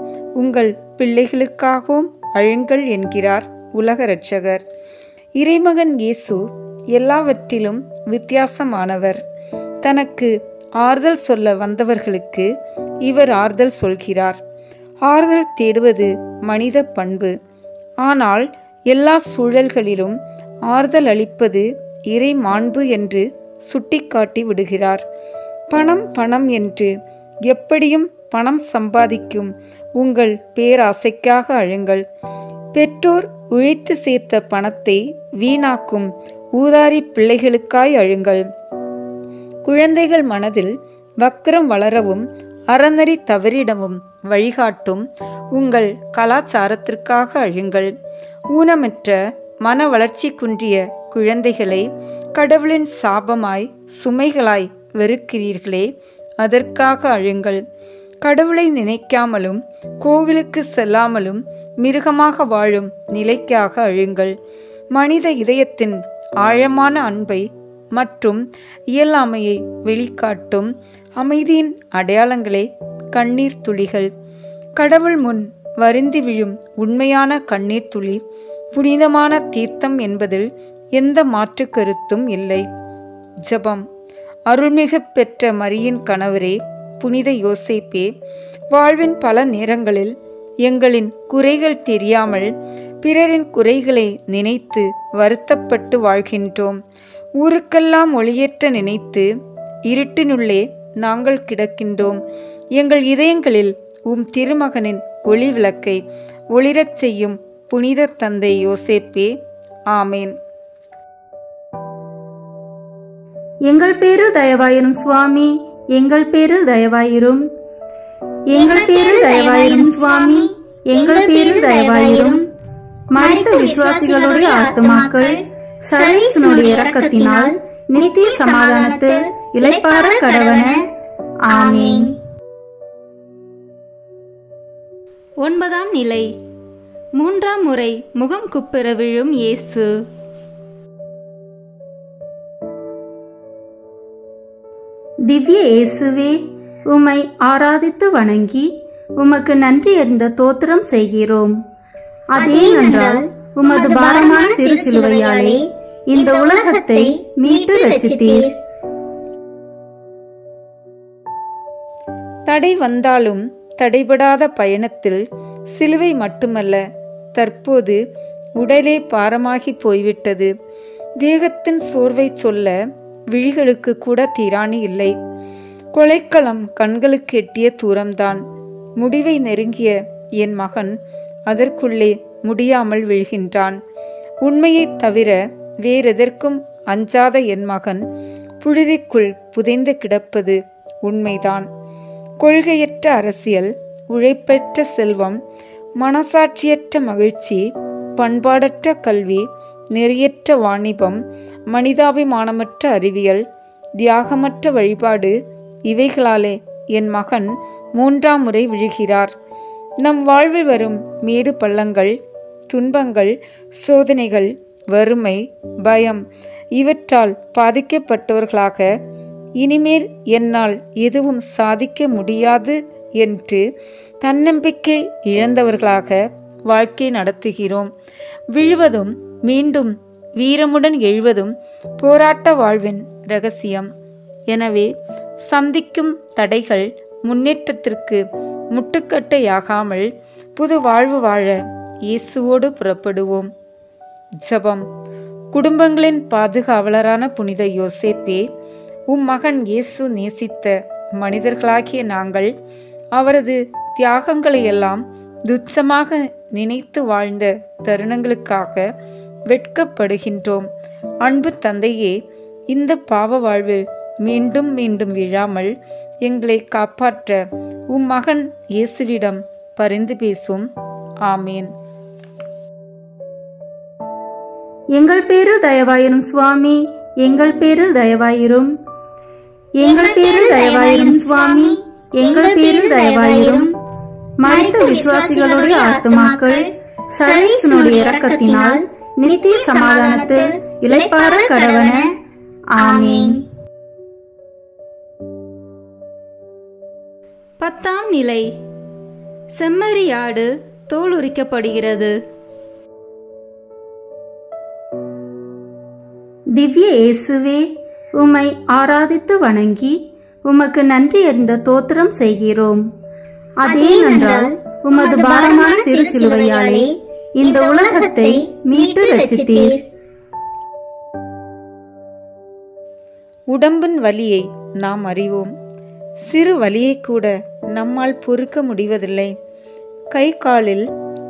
உங்கள் பிள்ளைகளுக்காகவும் அழுங்கள் என்கிறார் உலக இரட்சகர். இறைமகன் இயேசு எல்லாவற்றிலும் வித்தியாசமானவர். தனக்கு ஆறுதல் சொல்ல வந்தவர்களுக்கு இவர் ஆறுதல் சொல்கிறார். ஆறுதல் தேடுவது மனித பண்பு. ஆனால் எல்லா சூழல்களிலும் ஆறுதல் அளிப்பது இறை மாண்பு என்று சுட்டிக்காட்டி விடுகிறார். பணம் பணம் என்று எப்படியும் பணம் சம்பாதிக்கும் உங்கள் பேராசைக்காக அழுங்கள். பெற்றோர் உழைத்து சேர்த்த பணத்தை வீணாக்கும் ஊதாரி பிள்ளைகளுக்காய் அழுங்கள். குழந்தைகள் மனதில் வக்கிரம் வளரவும் அறநெறி தவறிடவும் வழிகாட்டும் உங்கள் கலாச்சாரத்திற்காக அழுங்கள். ஊனமற்ற மன வளர்ச்சி குன்றிய குழந்தைகளை கடவுளின் சாபமாய் சுமைகளாய் வெறுக்கிறீர்களே, அதற்காக அழுங்கள். கடவுளை நினைக்காமலும் கோவிலுக்கு செல்லாமலும் மிருகமாக வாழும் நிலைக்காக அழுங்கள். மனித இதயத்தின் ஆழமான அன்பை மற்றும் இயலாமையை வெளிக்காட்டும் அமைதியின் அடையாளங்களே கண்ணீர் துளிகள். கடவுள் முன் வருந்தி விழும் உண்மையான கண்ணீர் துளி புனிதமான தீர்த்தம் என்பதில் எந்த மாற்று கருத்தும் இல்லை. ஜெபம். அருள்மிகு பெற்ற மரியின் கணவரே, புனித யோசேப்பே, வாழ்வின் பல நேரங்களில் எங்களின் குறைகள் தெரியாமல் பிறரின் குறைகளை நினைத்து வருத்தப்பட்டு வாழ்கின்றோம். ஊருக்கெல்லாம் ஒளியேற்ற நினைத்து இருட்டினுள்ளே நாங்கள் கிடக்கின்றோம். எங்கள் இதயங்களில் திருமகனின் ஒளி விளக்கை ஒளிரச் செய்யும் புனித தந்தை யோசேப்பே. ஆமேன். எங்கள் பேரில் தயவாயிரும் சுவாமி, எங்கள் பேரில் தயவாயிரும். எங்கள் பேரில் தயவாயிரும் சுவாமி, எங்கள் பேரில் தயவாயிரும். மரித்த விசுவாசிகளுடைய ஆத்துமாக்கள் சர்வேசனுடைய இரக்கத்தினால் நித்திய சமாதானத்தில் இளைப்பாற கடவன. ஆமீன். 9ஆம் நிலை. 3ஆம் முறை முகம் குப்புற விழும் இயேசு. திவ்ய இயேசுவே, உம்மை ஆராதித்து வணங்கி உமக்கு நன்றி அறிந்த தோத்திரம் செய்கிறோம். அதேனென்றால் உமது பாரமான திருச்சிலுவையாலே இந்த உலகத்தை மீட்டு ரட்சித்தீர். தடை வந்தாலும் தடைபடாத பயணத்தில் சிலுவை மட்டுமல்ல, தற்போது உடலே பாரமாகி போய்விட்டது. தேகத்தின் சோர்வை சொல்ல விழிகளுக்கு கூட தீராணி இல்லை. கொலைக்களம் கண்களுக்கு எட்டிய தூரம்தான். முடிவை நெருங்கிய என் மகன் அதற்குள்ளே முடியாமல் விழுகின்றான். உண்மையை தவிர வேறெதற்கும் அஞ்சாத என் மகன் புழுதிக்குள் புதைந்து கிடப்பது உண்மைதான். கொள்கையற்ற அரசியல், உழைப்பற்ற செல்வம், மனசாட்சியற்ற மகிழ்ச்சி, பண்பாடற்ற கல்வி, நெறியற்ற வாணிபம், மனிதாபிமானமற்ற அறிவியல், தியாகமற்ற வழிபாடு, இவைகளாலே என் மகன் 3ஆம் முறை விழுகிறார். நம் வாழ்வில் வரும் மேடு பள்ளங்கள், துன்பங்கள், சோதனைகள், வறுமை, பயம் இவற்றால் பாதிக்கப்பட்டவர்களாக இனிமேல் என்னால் எதுவும் சாதிக்க முடியாது என்று தன்னம்பிக்கை இழந்தவர்களாக வாழ்க்கை நடத்துகிறோம். விழுவதும் மீண்டும் வீரமுடன் எழுவதும் போராட்ட வாழ்வின் இரகசியம். எனவே சந்திக்கும் தடைகள் முன்னேற்றத்திற்கு முட்டுக்கட்டையாகாமல் புது வாழ்வு வாழ இயேசுவோடு புறப்படுவோம். ஜெபம். குடும்பங்களின் பாதுகாவலரான புனித யோசேப்பே, மகன் இயேசு நேசித்த மனிதர்களாகிய நாங்கள் அவரது தியாகங்களையெல்லாம் துச்சமாக நினைத்து வாழ்ந்த தருணங்களுக்காக வெட்கப்படுகின்றோம். அன்பு தந்தையே, இந்த பாவ வாழ்வில் மீண்டும் மீண்டும் விழாமல் எங்களை காப்பாற்ற மகன் இயேசுவிடம் பரிந்து பேசும். ஆமீன். எங்கள் பேரில் தயவாயிரும் சுவாமி, எங்கள் பேரில் தயவாயிரும். எங்கள் பேரில் தயவாயிரும் சுவாமி, எங்கள் பேரில் தயவாயிரும். மரித்த விசுவாசிகளுடைய ஆத்துமாக்கள் சர்வேசனுடைய இரக்கத்தினால் நித்திய சமாதானத்தில் இளைப்பாற கடவன. ஆமீன். 10ஆம் நிலை. செம்மறியாடு தோல் உரிக்கப்படுகிறது. திவ்ய இயேசுவே, உம்மை ஆராதித்து வணங்கி உமக்கு நன்றி அறிந்த தோத்திரம் செய்கிறோம். அதேனென்றால் உமது பாரமான திருச்சிலுவையாலே இந்த உலகத்தை மீட்டு ரட்சித்தீர். உடம்பின் வலியை நாம் அறிவோம். சிறு வலியை கூட நம்மால் பொறுக்க முடிவதில்லை. கை காலில்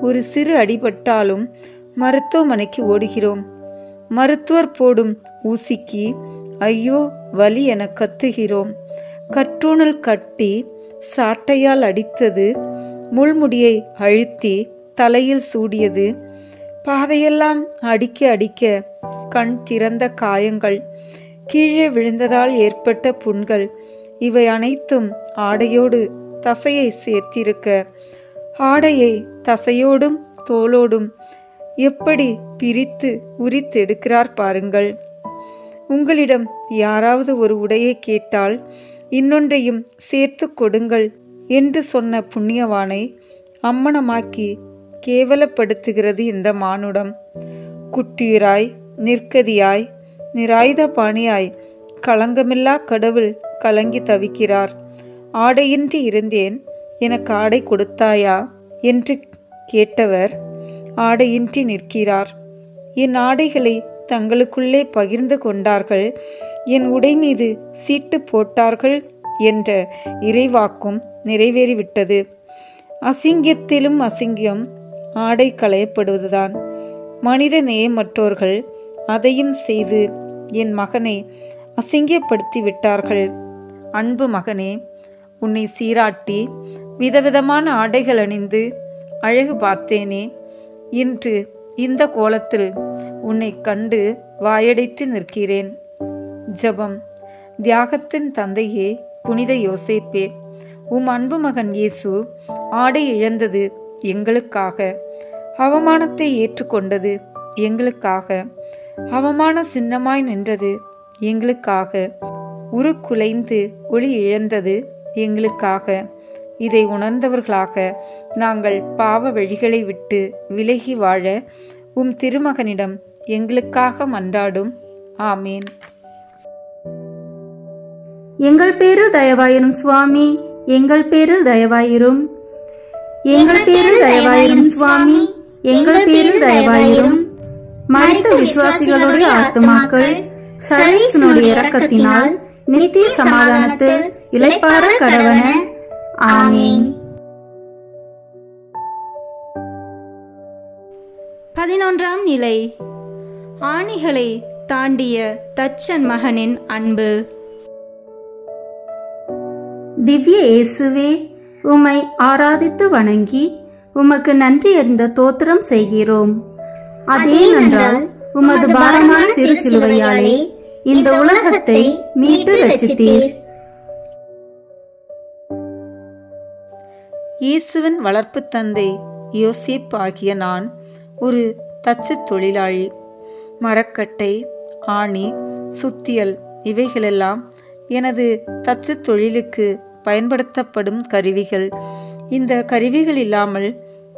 ஒரு சிறு அடிபட்டாலும் மருத்துவமனைக்கு ஓடுகிறோம். மருத்துவர் போடும் ஊசிக்கு ஐயோ வலி என கத்துகிறோம். கற்றூணல் கட்டி சாட்டையால் அடித்தது முள்முடியை அழுத்தி தலையில் சூடியது, பாதையெல்லாம் அடிக்க அடிக்க கண் திறந்த காயங்கள், கீழே விழுந்ததால் ஏற்பட்ட புண்கள், இவை அனைத்தும் ஆடையோடு தசையை சேர்த்திருக்க, ஆடையை தசையோடும் தோலோடும் எப்படி பிரித்து உரித்தெடுக்கிறார் பாருங்கள். உங்களிடம் யாராவது ஒரு உடையை கேட்டால் இன்னொன்றையும் சேர்த்து கொடுங்கள் என்று சொன்ன புண்ணியவானை அம்மனமாக்கி கேவலப்படுத்துகிறது இந்த மானுடம். குட்டியராய், நிற்கதியாய், நிராயுதபாணியாய் களங்கமில்லா கடவுள் கலங்கி தவிக்கிறார். ஆடையின்றி இருந்தேன், எனக்கு ஆடை கொடுத்தாயா என்று கேட்டவர் ஆடையின்றி நிற்கிறார். என் ஆடைகளை தங்களுக்குள்ளே பகிர்ந்து கொண்டார்கள், என் உடை மீது சீட்டு போட்டார்கள் என்ற இறைவாக்கும் நிறைவேறிவிட்டது. அசிங்கத்திலும் அசிங்கம் ஆடை களையப்படுவதுதான். மனித நேயமற்றோர்கள் அதையும் செய்து என் மகனை அசிங்கப்படுத்தி விட்டார்கள். அன்பு மகனே, உன்னை சீராட்டி விதவிதமான ஆடைகள் அணிந்து அழகு பார்த்தேனே, இன்று இந்த கோலத்தில் உன்னை கண்டு வாயடைத்து நிற்கிறேன். ஜெபம். தியாகத்தின் தந்தையே, புனித யோசேப்பே, உம் அன்பு மகன் இயேசு ஆடை இழந்தது எங்களுக்காக, அவமானத்தை ஏற்றுக்கொண்டது எங்களுக்காக, அவமான சின்னமாய் நின்றது எங்களுக்காக, உருக்குலைந்து ஒளி இழந்தது எங்களுக்காக. இதை உணர்ந்தவர்களாக நாங்கள் பாவ வழிகளை விட்டு விலகி வாழ உம் திருமகனிடம் எங்களுக்காக மன்றாடும். ஆமீன். எங்கள் பேரில் தயவாயிரும் சுவாமி, எங்கள் பேரில் தயவாயிரும். எங்கள் பேரில் தயவாயிரும் சுவாமி, எங்கள் பேரில் தயவாயிரும். மரித்த விசுவாசிகளுடைய ஆத்துமாக்கள் சர்வேசனுடைய இரக்கத்தினால் நித்திய சமாதானத்தில் இளைப்பாற கடவன. ஆமீன். 11ஆம் நிலை. ஆணிகளை தாண்டிய தச்சன் மகனின் அன்பு. திவ்ய இயேசுவே, உம்மை ஆராதித்து வணங்கி உமக்கு நன்றி அறிந்த தோத்திரம் செய்கிறோம். அதேனென்றால் உமது பாரமான திருச்சிலுவையாலே இந்த உலகத்தை மீட்டு ரட்சித்தீர். இயேசுவின் வளர்ப்பு தந்தை யோசேப் ஆகிய நான் ஒரு தச்சு தொழிலாளி. மரக்கட்டை, ஆணி, சுத்தியல் இவைகளெல்லாம் எனது தச்சு தொழிலுக்கு பயன்படுத்தப்படும் கருவிகள். இந்த கருவிகள் இல்லாமல்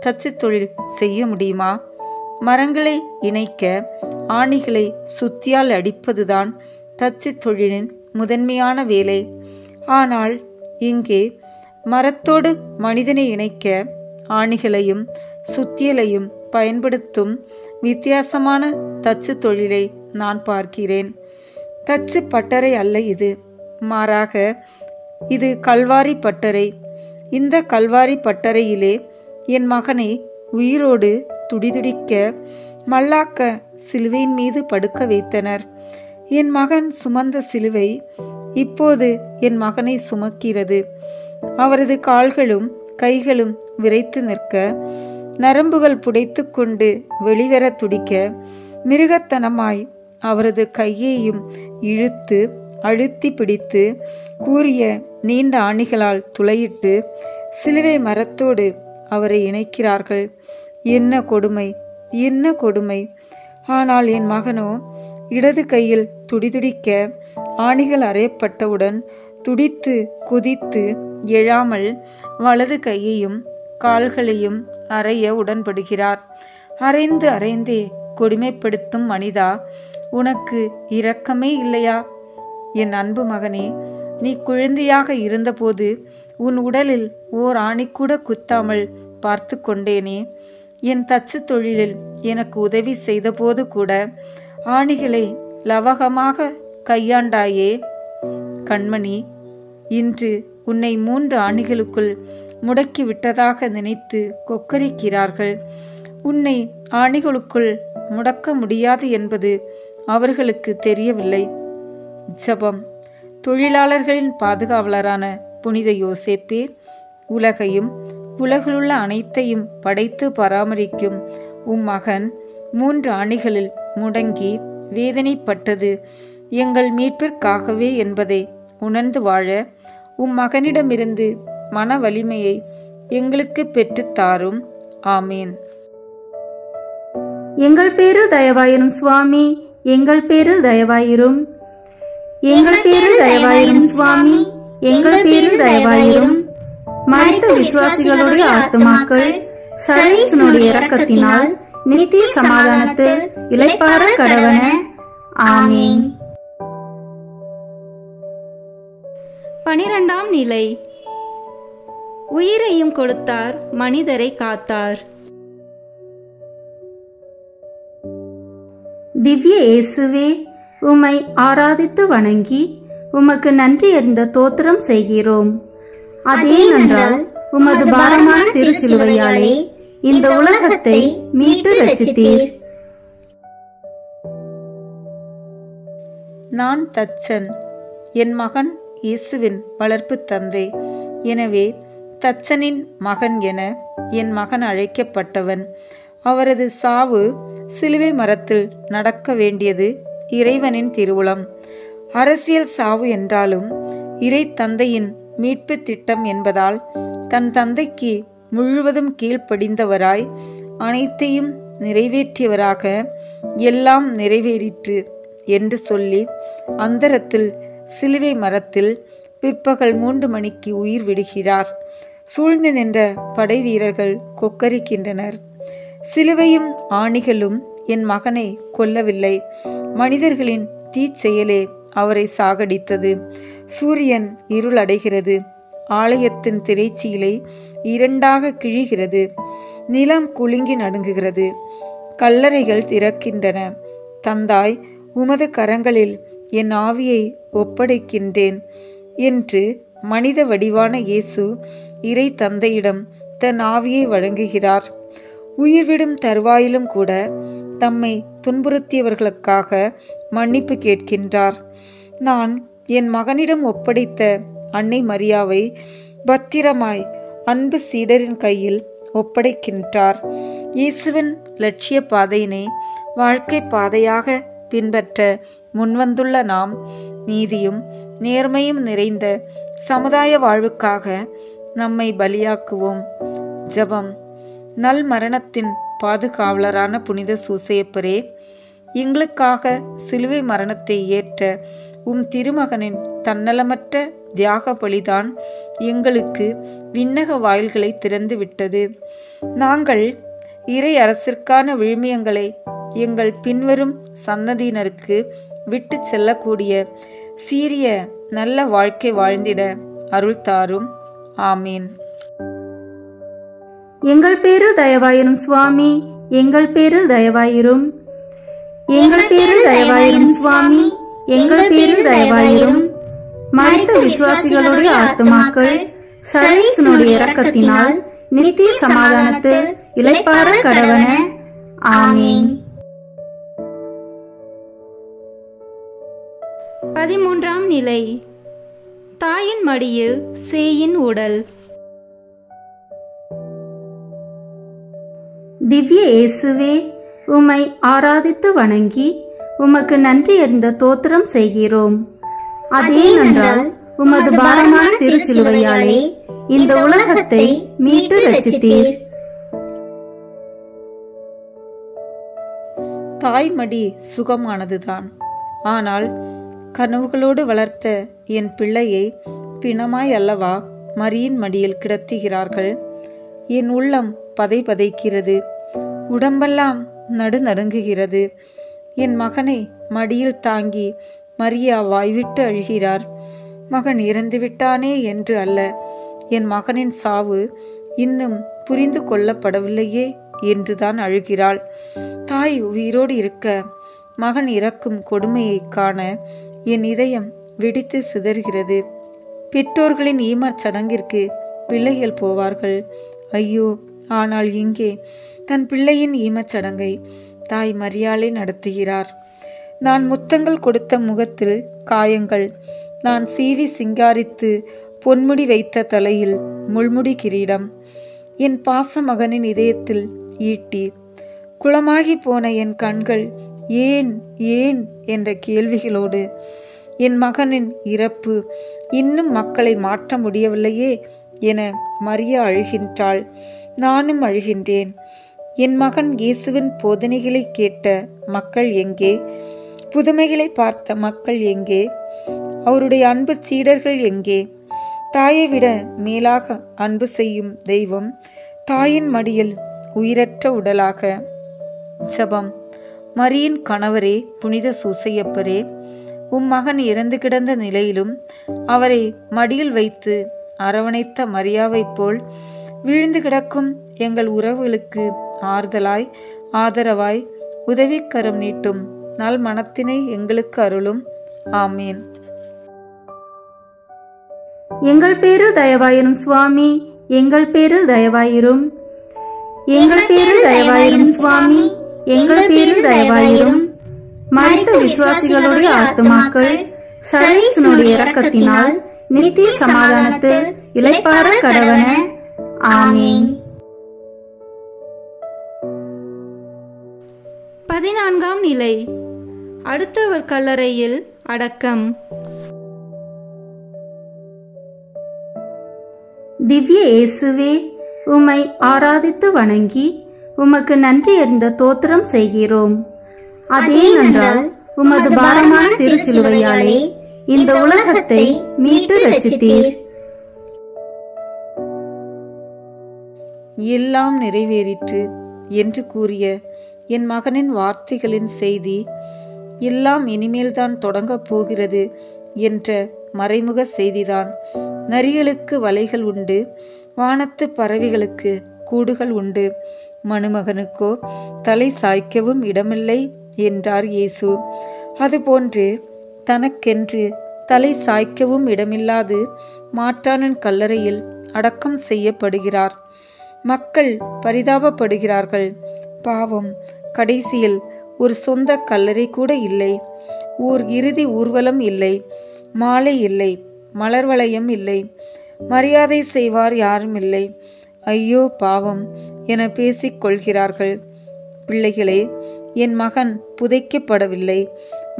தச்சு தொழில் செய்ய முடியுமா? மரங்களை இணைக்க ஆணிகளை சுத்தியால் அடிப்பதுதான் தச்சு தொழிலின் முதன்மையான வேலை. ஆனால் இங்கே மரத்தோடு மனிதனை இணைக்க ஆணிகளையும் சுத்தியலையும் பயன்படுத்தும் வித்தியாசமான தச்சு தொழிலை நான் பார்க்கிறேன். தச்சு பட்டறை அல்ல இது, மாறாக இது கல்வாரி பட்டறை. இந்த கல்வாரி பட்டறையிலே என் மகனை உயிரோடு துடிதுடிக்க மல்லாக்க சிலுவையின் மீது படுக்க வைத்தனர். என் மகன் சுமந்த சிலுவை இப்போது என் மகனை சுமக்கிறது. அவரது கால்களும் கைகளும் விரைத்து நிற்க, நரம்புகள் புடைத்து கொண்டு வெளிவர துடிக்க, மிருகத்தனமாய் அவரது கையையும் இழுத்து அழுத்தி பிடித்து கூரிய நீண்ட ஆணிகளால் துளையிட்டு சிலுவை மரத்தோடு அவரை இணைக்கிறார்கள். என்ன கொடுமை, என்ன கொடுமை! ஆனால் என் மகனோ இடது கையில் துடிதுடிக்க, ஆணிகள் அறையப்பட்டவுடன் துடித்து குதித்து எழாமல் வலது கையையும் கால்களையும் அறைய உடன்படுகிறார். அரைந்து அரைந்தே கொடுமைப்படுத்தும் மனிதா, உனக்கு இரக்கமே இல்லையா? என் அன்பு மகனே, நீ குழந்தையாக இருந்தபோது உன் உடலில் ஓர் ஆணிக்கூட குத்தாமல் பார்த்து கொண்டேனே. என் தச்சு தொழிலில் எனக்கு உதவி செய்தபோது கூட ஆணிகளை லவகமாக கையாண்டாயே. கண்மணி, இன்று உன்னை 3 ஆணிகளுக்குள் முடக்கி விட்டதாக நினைத்து கொக்கரிக்கிறார்கள். உன்னை ஆணிகளுக்குள் முடக்க முடியாது என்பது அவர்களுக்கு தெரியவில்லை. ஜெபம். தொழிலாளர்களின் பாதுகாவலரான புனித யோசேப்பே, உலகையும் உலகிலுள்ள அனைத்தையும் படைத்து பராமரிக்கும் உம் மகன் 3 ஆணிகளில் முடங்கி வேதனைப்பட்டது எங்கள் மீட்பிற்காகவே என்பதை உணர்ந்து வாழ உம் மகனிடமிருந்து மன வலிமையை எங்களுக்கு பெற்றுத்தாரும். ஆமீன். எங்கள் பேரில் தயவாயிரும் சுவாமி, எங்கள் பேரில் தயவாயிரும். எங்கள் பேரில் தயவாயிரும் சுவாமி, எங்கள் பேரில் தயவாயிரும். மரித்த விசுவாசிகளுடைய ஆத்துமாக்கள் சர்வேசனுடைய இரக்கத்தினால் நித்திய சமாதானத்தில் இளைப்பாற கடவன. ஆமீன். 12ஆம் நிலை. உயிரையும் கொடுத்தார், மனிதரை காத்தார். திவ்ய இயேசுவே, உம்மை ஆராதித்து வணங்கி உமக்கு நன்றி அறிந்த தோத்திரம் செய்கிறோம். அதேனென்றால் உமது பாரமான திருச்சிலுவையாலே இந்த உலகத்தை மீட்டு ரட்சித்தீர். நான் தச்சன், என் மகன் இயேசுவின் வளர்ப்பு தந்தை. எனவே தச்சனின் மகன் என என் மகன் அழைக்கப்பட்டவன். அவரது சாவு சிலுவை மரத்தில் நடக்க வேண்டியது இறைவனின் திருவுளம். அரசியல் சாவு என்றாலும் இறை தந்தையின் மீட்பு திட்டம் என்பதால் தன் தந்தைக்கு முழுவதும் கீழ்ப்படிந்தவராய் அனைத்தையும் நிறைவேற்றியவராக எல்லாம் நிறைவேறிற்று என்று சொல்லி அந்தரத்தில் சிலுவை மரத்தில் பிற்பகல் 3 மணிக்கு உயிர் விடுகிறார். சூழ்ந்து நின்ற படை வீரர்கள் கொக்கரிக்கின்றனர். சிலுவையும் ஆணிகளும் என் மகனை கொல்லவில்லை, மனிதர்களின் தீச்செயலே அவரை சாகடித்தது. சூரியன் இருளடைகிறது, ஆலயத்தின் திரைச்சீலை 2ஆக கிழிகிறது, நிலம் குலுங்கி நடுங்குகிறது, கல்லறைகள் திறக்கின்றன. தந்தாய், உமது கரங்களில் என் ஆவியை ஒப்படைக்கின்றேன் என்று மனித வடிவான இயேசு இறை தந்தையிடம் தன் ஆவியை வழங்குகிறார். உயிர்விடும் தருவாயிலும் கூட தம்மை துன்புறுத்தியவர்களுக்காக மன்னிப்பு கேட்கின்றார். நான் என் மகனிடம் ஒப்படைத்த அன்னை மரியாவை பத்திரமாய் அன்பு சீடரின் கையில் ஒப்படைக்கின்றார். இயேசுவின் லட்சிய பாதையினை வாழ்க்கை பாதையாக பின்பற்ற முன்வந்துள்ள நாம் நீதியும் நேர்மையும் நிறைந்த சமுதாய வாழ்வுக்காக நம்மை பலியாக்குவோம். ஜெபம். நல் மரணத்தின் பாதுகாவலரான புனித சூசையப்பரே, எங்களுக்காக சிலுவை மரணத்தை ஏற்ற உம் திருமகனின் தன்னலமற்ற தியாக பலிதான் எங்களுக்கு விண்ணக வாயில்களை திறந்து விட்டது. நாங்கள் இறை அரசிற்கான விழுமியங்களை எங்கள் பின்வரும் சந்ததியினருக்கு விட்டு செல்லக்கூடிய சீரிய நல்ல வாழ்க்கை வாழ்ந்திட அருள் தாரும். ஆமீன். எங்கள் பேரில் தயவாயிரும் சுவாமி, எங்கள் பேரில் தயவாயிரும். எங்கள் பேரில் தயவாயிரும் சுவாமி, எங்கள் பேரில் தயவாயிரும். மரித்த விசுவாசிகளுடைய ஆத்துமாக்கள் சர்வேசனுடைய இரக்கத்தினால் நித்திய சமாதானத்தில் இளைப்பாற கடவன. ஆமீன். 13ஆம் நிலை. தாயின் மடியில் சேயின் உடல். திவ்ய இயேசுவே, உம்மை ஆராதித்து வணங்கி உமக்கு நன்றி அறிந்த தோத்திரம் செய்கிறோம். அதேனென்றால் உமது பாரமான திருச்சிலுவையாலே இந்த உலகத்தை மீட்டு ரட்சித்தீர். தாய்மடி சுகமானதுதான். ஆனால் கனவுகளோடு வளர்த்த என் பிள்ளையை பிணமாய் அல்லவா மரியின் மடியில் கிடத்துகிறார்கள். என் உள்ளம் பதைபதைக்கிறது, உடம்பெல்லாம் நடுநடுங்குகிறது. என் மகனை மடியில் தாங்கி மரியா வாய்விட்டு அழுகிறார். மகன் இறந்து விட்டானே என்று அல்ல, என் மகனின் சாவு இன்னும் புரிந்து கொள்ளப்படவில்லையே என்றுதான் அழுகிறாள். தாய் உயிரோடு இருக்க மகன் இறக்கும் கொடுமையை காண என் இதயம் வெடித்து சிதறுகிறது. பெற்றோர்களின் ஈமச் சடங்கிற்கு பிள்ளைகள் போவார்கள். ஐயோ, ஆனால் இங்கே தன் பிள்ளையின் ஈமச் சடங்கை தாய் மரியாளே நடத்துகிறார். நான் முத்தங்கள் கொடுத்த முகத்தில் காயங்கள், நான் சீவி சிங்காரித்து பொன்முடி வைத்த தலையில் முள்முடி கிரீடம், என் பாசமகனின் இதயத்தில் ஈட்டீர். குளமாகி போன என் கண்கள் ஏன் ஏன் என்ற கேள்விகளோடு என் மகனின் இறப்பு இன்னும் மக்களை மாற்ற முடியவில்லையே என மரியா அழுகின்றாள். நானும் அழுகின்றேன். என் மகன் இயேசுவின் போதனைகளை கேட்ட மக்கள் எங்கே? புதுமைகளை பார்த்த மக்கள் எங்கே? அவருடைய அன்பு சீடர்கள் எங்கே? தாயை விட மேலாக அன்பு செய்யும் தெய்வம் தாயின் மடியில் உயிரற்ற உடலாக. ஜெபம். மரியின் கணவரே புனித சூசையப்பரே, உம் மகன் இறந்து கிடந்த நிலையிலும் அவரை மடியில் வைத்து அரவணைத்த மரியாவைப் போல் வீழ்ந்து கிடக்கும் எங்கள் உறவுகளுக்கு ஆறுதலாய் ஆதரவாய் உதவிக்கரம் நீட்டும் நல் மனத்தினை எங்களுக்கு அருளும். ஆமீன். எங்கள் பேரில் தயவாயிரும் சுவாமி, எங்கள் பேரில் தயவாயிரும். எங்கள் பேரில் தயவாயிரும் சுவாமி, எங்கள் பேரில் தயவாயிரும். மரித்த விசுவாசிகளுடைய ஆத்துமாக்கள் சர்வேசனுடைய இரக்கத்தினால் நித்திய சமாதானத்தில் இளைப்பாற கடவன. ஆமீன். 14ஆம் நிலை. அடுத்தவர் கல்லறையில் அடக்கம். திவ்ய இயேசுவே, உம்மை ஆராதித்து வணங்கி உமக்கு நன்றி அறிந்த தோத்திரம் செய்கிறோம். அதேனென்றால் உமது பாரமான திருச்சிலுவையாலே இந்த உலகத்தை மீட்டு ரட்சித்தீர். எல்லாம் நிறைவேறிற்று என்று கூறிய என் மகனின் வார்த்தைகளின் செய்தி எல்லாம் இனிமேல்தான் தொடங்கப் போகிறது என்ற மறைமுக செய்திதான். நரிகளுக்கு வலைகள் உண்டு, வானத்து பறவைகளுக்கு கூடுகள் உண்டு, மணுமகனுக்கோ தலை சாய்க்கவும் இடமில்லை என்றார் இயேசு. அதுபோன்று தனக்கென்று தலை சாய்க்கவும் இடமில்லாது மாற்றானின் கல்லறையில் அடக்கம் செய்யப்படுகிறார். மக்கள் பரிதாபப்படுகிறார்கள். பாவம், கடைசியில் ஒரு சொந்த கல்லறை கூட இல்லை, ஓர் இறுதி ஊர்வலம் இல்லை, மாலை இல்லை, மலர் வளையம் இல்லை, மரியாதை செய்வார் யாரும் இல்லை. ஐயோ பாவம் என பேசிக் கொள்கிறார்கள். பிள்ளைகளே, என் மகன் புதைக்கப்படவில்லை,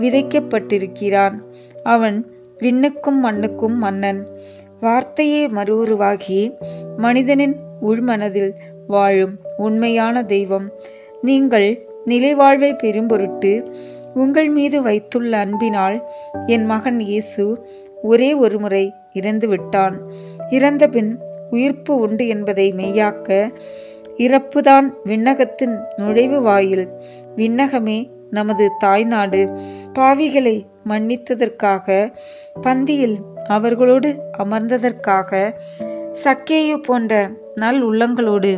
விதைக்கப்பட்டிருக்கிறான். அவன் விண்ணுக்கும் மண்ணுக்கும் மன்னன். வார்த்தையே மறுவுருவாகி மனிதனின் உள்மனதில் வாழும் உண்மையான தெய்வம். நீங்கள் நிலைவாழ்வை பெரும்பொருட்டு உங்கள் மீது வைத்துள்ள அன்பினால் என் மகன் இயேசு ஒரே ஒரு முறை இறந்து விட்டான். இறந்தபின் உயிர்ப்பு உண்டு என்பதை மெய்யாக்க இறப்புதான் விண்ணகத்தின் நுழைவு வாயில். விண்ணகமே நமது தாய்நாடு. பாவிகளை மன்னித்ததற்காக, பந்தியில் அவர்களோடு அமர்ந்ததற்காக, சக்கேயு போன்ற நல் உள்ளங்களோடு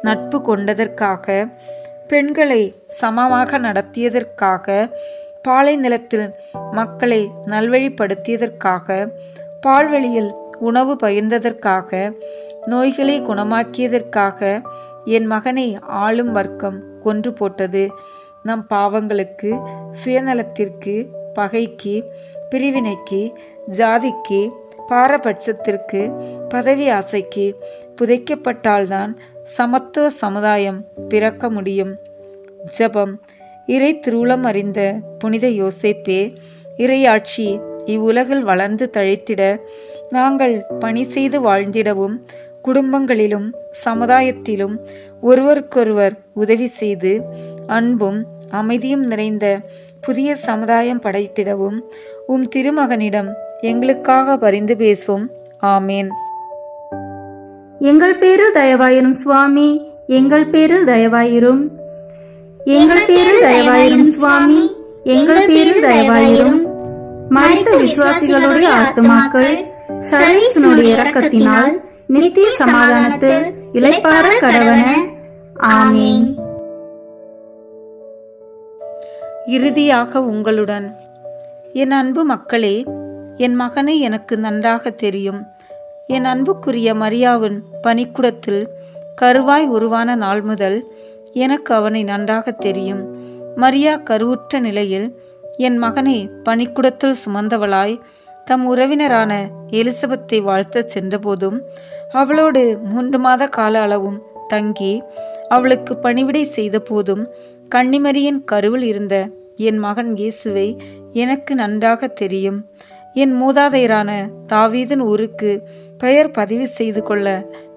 நட்பு கொண்டதற்காக, பெண்களை சமமாக நடத்தியதற்காக, பாலை நிலத்தில் மக்களை நல்வழிப்படுத்தியதற்காக, பால்வெளியில் உணவு பகிர்ந்ததற்காக, நோய்களை குணமாக்கியதற்காக என் மகனை ஆளும் வர்க்கம் கொன்று போட்டது. நம் பாவங்களுக்கு, சுயநலத்திற்கு, பகைக்கு, பிரிவினைக்கு, ஜாதிக்கு, பாரபட்சத்திற்கு, பதவி ஆசைக்கு புதைக்கப்பட்டால்தான் சமத்துவ சமுதாயம் பிறக்க முடியும். ஜெபம். இறை திருவுளம் அறிந்த புனித யோசேப்பே, இறையாட்சி இவ்வுலகில் வளர்ந்து தழைத்திட, நாங்கள் பணி செய்து வாழ்ந்திடவும், குடும்பங்களிலும் சமுதாயத்திலும் ஒருவருக்கொருவர் உதவி செய்து அன்பும் அமைதியும் நிறைந்த புதிய சமுதாயம் படைத்திடவும் உம் திருமகனிடம் எங்களுக்காக பரிந்து பேசும். ஆமேன். எங்கள் பேரில் தயவாயிரும் சுவாமி, எங்கள் பேரில் தயவாயிரும். எங்கள் பேரில் தயவாயிரும் சுவாமி, எங்கள் பேரில் தயவாயிரும். மரித்த விசுவாசிகளுடைய ஆத்துமாக்கள் சர்வேசனுடைய இரக்கத்தினால் நித்திய சமாதானத்தில் இளைப்பாற கடவன. ஆமீன். இறுதியாக உங்களுடன். என் அன்பு மக்களே, என் மகனை எனக்கு நன்றாக தெரியும். என் அன்புக்குரிய மரியாவின் பணிக்குடத்தில் கருவாய் உருவான நாள் முதல் எனக்கு அவனை நன்றாக தெரியும். மரியா கருவுற்ற நிலையில் என் மகனை பணிக்குடத்தில் சுமந்தவளாய் தம் உறவினரான எலிசபெத்தை வாழ்த்த சென்றபோதும் அவளோடு 3 மாத கால அளவும் தங்கி அவளுக்கு பணிவிடை செய்த போதும் கன்னிமரியின் கருவில் இருந்த என் மகன் இயேசுவை எனக்கு நன்றாக தெரியும். என் மூதாதையரான தாவீதின் ஊருக்கு பெயர் பதிவு செய்து கொள்ள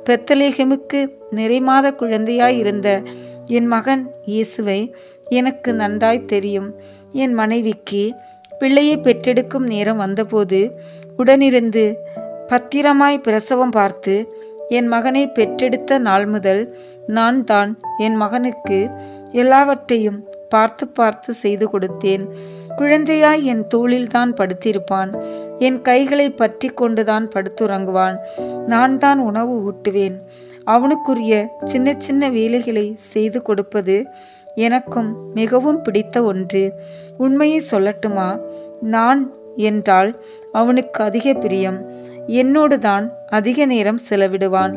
பெத்லகேமுக்கு நிறைமாத குழந்தையாயிருந்த என் மகன் இயேசுவை எனக்கு நன்றாய் தெரியும். என் மனைவிக்கு பிள்ளையை பெற்றெடுக்கும் நேரம் வந்தபோது உடனிருந்து பத்திரமாய் பிரசவம் பார்த்து என் மகனை பெற்றெடுத்த நாள் முதல் நான் தான் என் மகனுக்கு எல்லாவற்றையும் பார்த்து பார்த்து செய்து கொடுத்தேன். குழந்தையாய் என் தோளில்தான் படுத்திருப்பான். என் கைகளை பற்றி கொண்டுதான் படுத்துறங்குவான். நான் தான் உணவு ஊட்டுவேன். அவனுக்குரிய சின்ன சின்ன வேலைகளை செய்து கொடுப்பது எனக்கும் மிகவும் பிடித்த ஒன்று. உண்மையை சொல்லட்டுமா, நான் என்றால் அவனுக்கு அதிக பிரியம். என்னோடு தான் அதிக நேரம் செலவிடுவான்.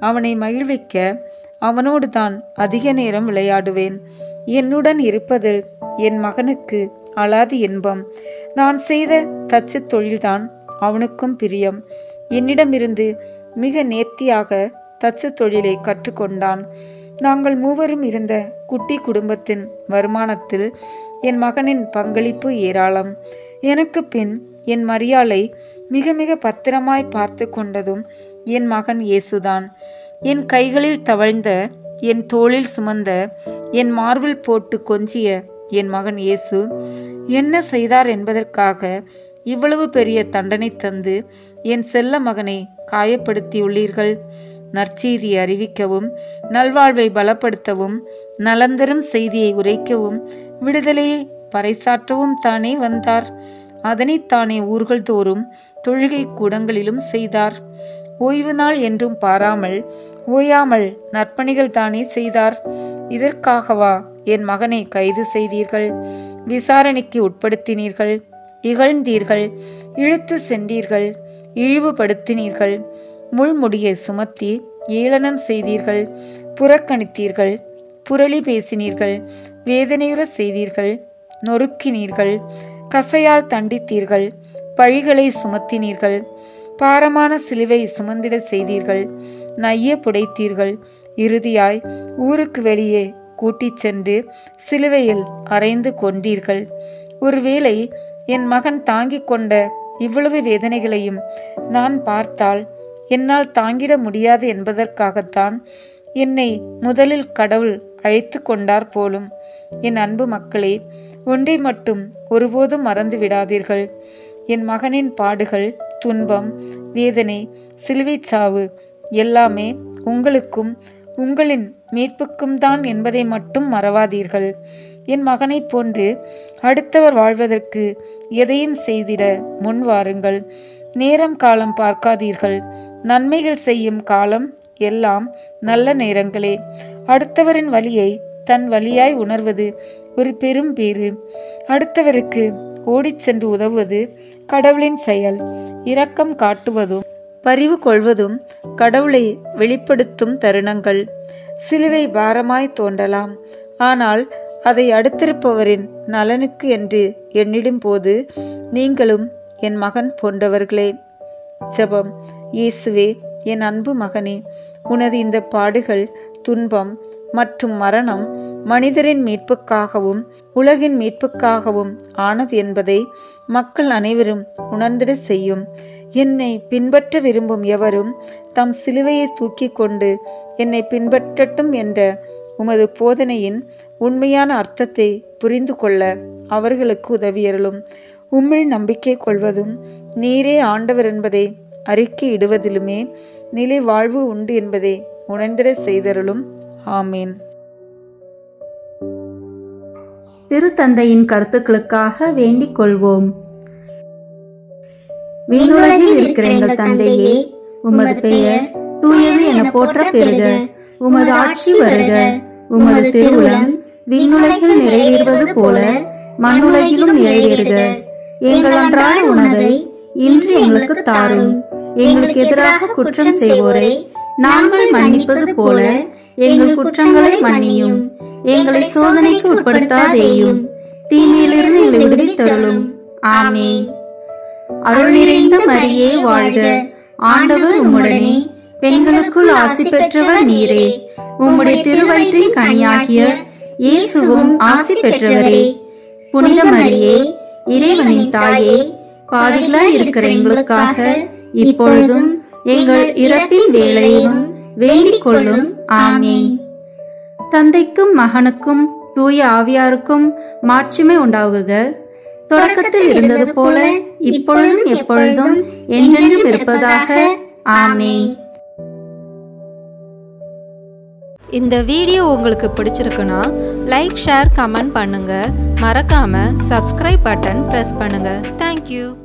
அவனை மகிழ்விக்க அவனோடு தான் அதிக நேரம் விளையாடுவேன். என்னுடன் இருப்பதில் என் மகனுக்கு அலாதி இன்பம். நான் செய்த தச்சு தொழில்தான் அவனுக்கும் பிரியம். என்னிடமிருந்து மிக நேர்த்தியாக தச்சு தொழிலை கற்றுக்கொண்டான். நாங்கள் மூவரும் இருந்த குட்டி குடும்பத்தின் வருமானத்தில் என் மகனின் பங்களிப்பு ஏராளம். எனக்கு பின் என் மரியாளை மிக மிக பத்திரமாய் பார்த்து கொண்டதும் என் மகன் இயேசுதான். என் கைகளில் தவழ்ந்த, என் தோளில் சுமந்த, என் மார்பில் போட்டு கொஞ்சிய என் மகன் இயேசு என்ன செய்தார் என்பதற்காக இவ்வளவு பெரிய தண்டனை தந்து என் செல்ல மகனை காயப்படுத்தியுள்ளீர்கள். நற்செய்தியை அறிவிக்கவும், நல்வாழ்வை பலப்படுத்தவும், நலந்தரும் செய்தியை உரைக்கவும், விடுதலையை பறைசாற்றவும் தானே வந்தார். அதனைத்தானே ஊர்கள் தோறும் தொழுகை கூடங்களிலும் செய்தார். ஓய்வு நாள் என்றும் பாராமல் ஓயாமல் நற்பணிகள் தானே செய்தார். இதற்காகவா என் மகனை கைது செய்தீர்கள்? விசாரணைக்கு உட்படுத்தினீர்கள், இகழ்ந்தீர்கள், இழுத்து சென்றீர்கள், இழிவுபடுத்தினீர்கள், முள்முடியை சுமத்தி ஏளனம் செய்தீர்கள், புறக்கணித்தீர்கள், புரளி பேசினீர்கள், வேதனையுற செய்தீர்கள், நொறுக்கினீர்கள், கசையால் தண்டித்தீர்கள், பழிகளை சுமத்தினீர்கள், பாரமான சிலுவை சுமந்திட செய்தீர்கள், நைய புடைத்தீர்கள், இறுதியாய் ஊருக்கு வெளியே கூட்டிச் சென்று சிலுவையில் அறைந்து கொண்டீர்கள். ஒருவேளை என் மகன் தாங்கிக் கொண்ட இவ்வளவு வேதனைகளையும் நான் பார்த்தால் என்னால் தாங்கிட முடியாது என்பதற்காகத்தான் என்னை முதலில் கடவுள் அழைத்து கொண்டார் போலும். என் அன்பு மக்களே, ஒன்றை மட்டும் ஒருபோதும் மறந்து விடாதீர்கள். என் மகனின் பாடுகள், துன்பம், வேதனை, சிலுவைச் சாவு எல்லாமே உங்களுக்கும் உங்களின் மீட்புக்கும் தான் என்பதை மட்டும் மறவாதீர்கள். என் மகனைப் போன்று அடுத்தவர் வாழ்வதற்கு எதையும் செய்திட முன் வாருங்கள். நேரம் காலம் பார்க்காதீர்கள். நன்மைகள் செய்யும் காலம் எல்லாம் நல்ல நேரங்களே. அடுத்தவரின் வலியை தன் வலியாய் உணர்வது ஒரு பெரும் பேறு. அடுத்தவருக்கு ஓடிச் சென்று உதவுவது கடவுளின் செயல். இரக்கம் காட்டுவதும் பரிவு கொள்வதும் கடவுளை வெளிப்படுத்தும் தருணங்கள். சிலுவை பாரமாய் தோன்றலாம், ஆனால் அதை அடுத்திருப்பவரின் நலனுக்கு என்று எண்ணிடும் போது நீங்களும் என் மகன் போன்றவர்களே. ஜெபம். இயேசுவே, என் அன்பு மகனே, உனது இந்த பாடுகள், துன்பம் மற்றும் மரணம் மனிதரின் மீட்புக்காகவும் உலகின் மீட்புக்காகவும் ஆனது என்பதை மக்கள் அனைவரும் உணர்ந்திட செய்யும். என்னை பின்பற்ற விரும்பும் எவரும் தம் சிலுவையை தூக்கி கொண்டு என்னை பின்பற்றட்டும் என்ற உமது போதனையின் உண்மையான அர்த்தத்தை புரிந்து கொள்ள அவர்களுக்கு உதவியருளும். உம்மில் நம்பிக்கை கொள்வதும் நீரே ஆண்டவர் என்பதை அறிக்கையிடுவதிலுமே நிலை வாழ்வு உண்டு என்பதை உணர்ந்திட செய்தருளும். ஆமீன். திருத்தந்தையின் கருத்துக்களுக்காக வேண்டிக் கொள்வோம். விண்ணுலகில் இருக்கிற எங்கள் தந்தையே, உமது பெயர் தூயது என போற்ற பெறுக. உமது ஆட்சி வருக. உமது திருவுளம் விண்ணுலகில் நிறைவேறுவது போல மண்ணுலகிலும் நிறைவேறுக. எங்கள் அன்றாட உணவை இன்று எங்களுக்கு தாரும். எங்களுக்கு எதிராக குற்றம் செய்வோரை நாங்கள் மன்னிப்பது போல எங்கள் குற்றங்களை மன்னியும். எங்களை சோதனைக்கு உட்படுத்தாதேயும், தீமையிலிருந்து எங்களை விடுவித்தருளும். ஆமீன். அருள் நிறைந்த மரியே வாழ்க, ஆண்டவர் உம்முடனே, பெண்களுக்குள் ஆசி பெற்றவர் நீரே. உம்முடைய திருவயிற்றின் கனியாகிய இயேசுவும் ஆசி பெற்றவரே. புனித மரியே, இறைவனின் தாயே, பாவிகளாய் இருக்கிற எங்களுக்காக இப்பொழுதும் எங்கள் இறப்பின் வேளையிலும் வேண்டிக் கொள்ளும். ஆமீன். தந்தைக்கும் மகனுக்கும் தூய ஆவியாருக்கும் மாட்சிமை உண்டாகுக. தொடக்கத்தில் இருந்தது போல இப்பொழுதும் எப்பொழுதும் என்றென்றும் இருப்பதாக. ஆமீன். இந்த வீடியோ உங்களுக்கு பிடிச்சிருக்குன்னா லைக், ஷேர், கமெண்ட் பண்ணுங்க. மறக்காம சப்ஸ்கிரைப் பட்டன் பிரஸ் பண்ணுங்க. தேங்க்யூ.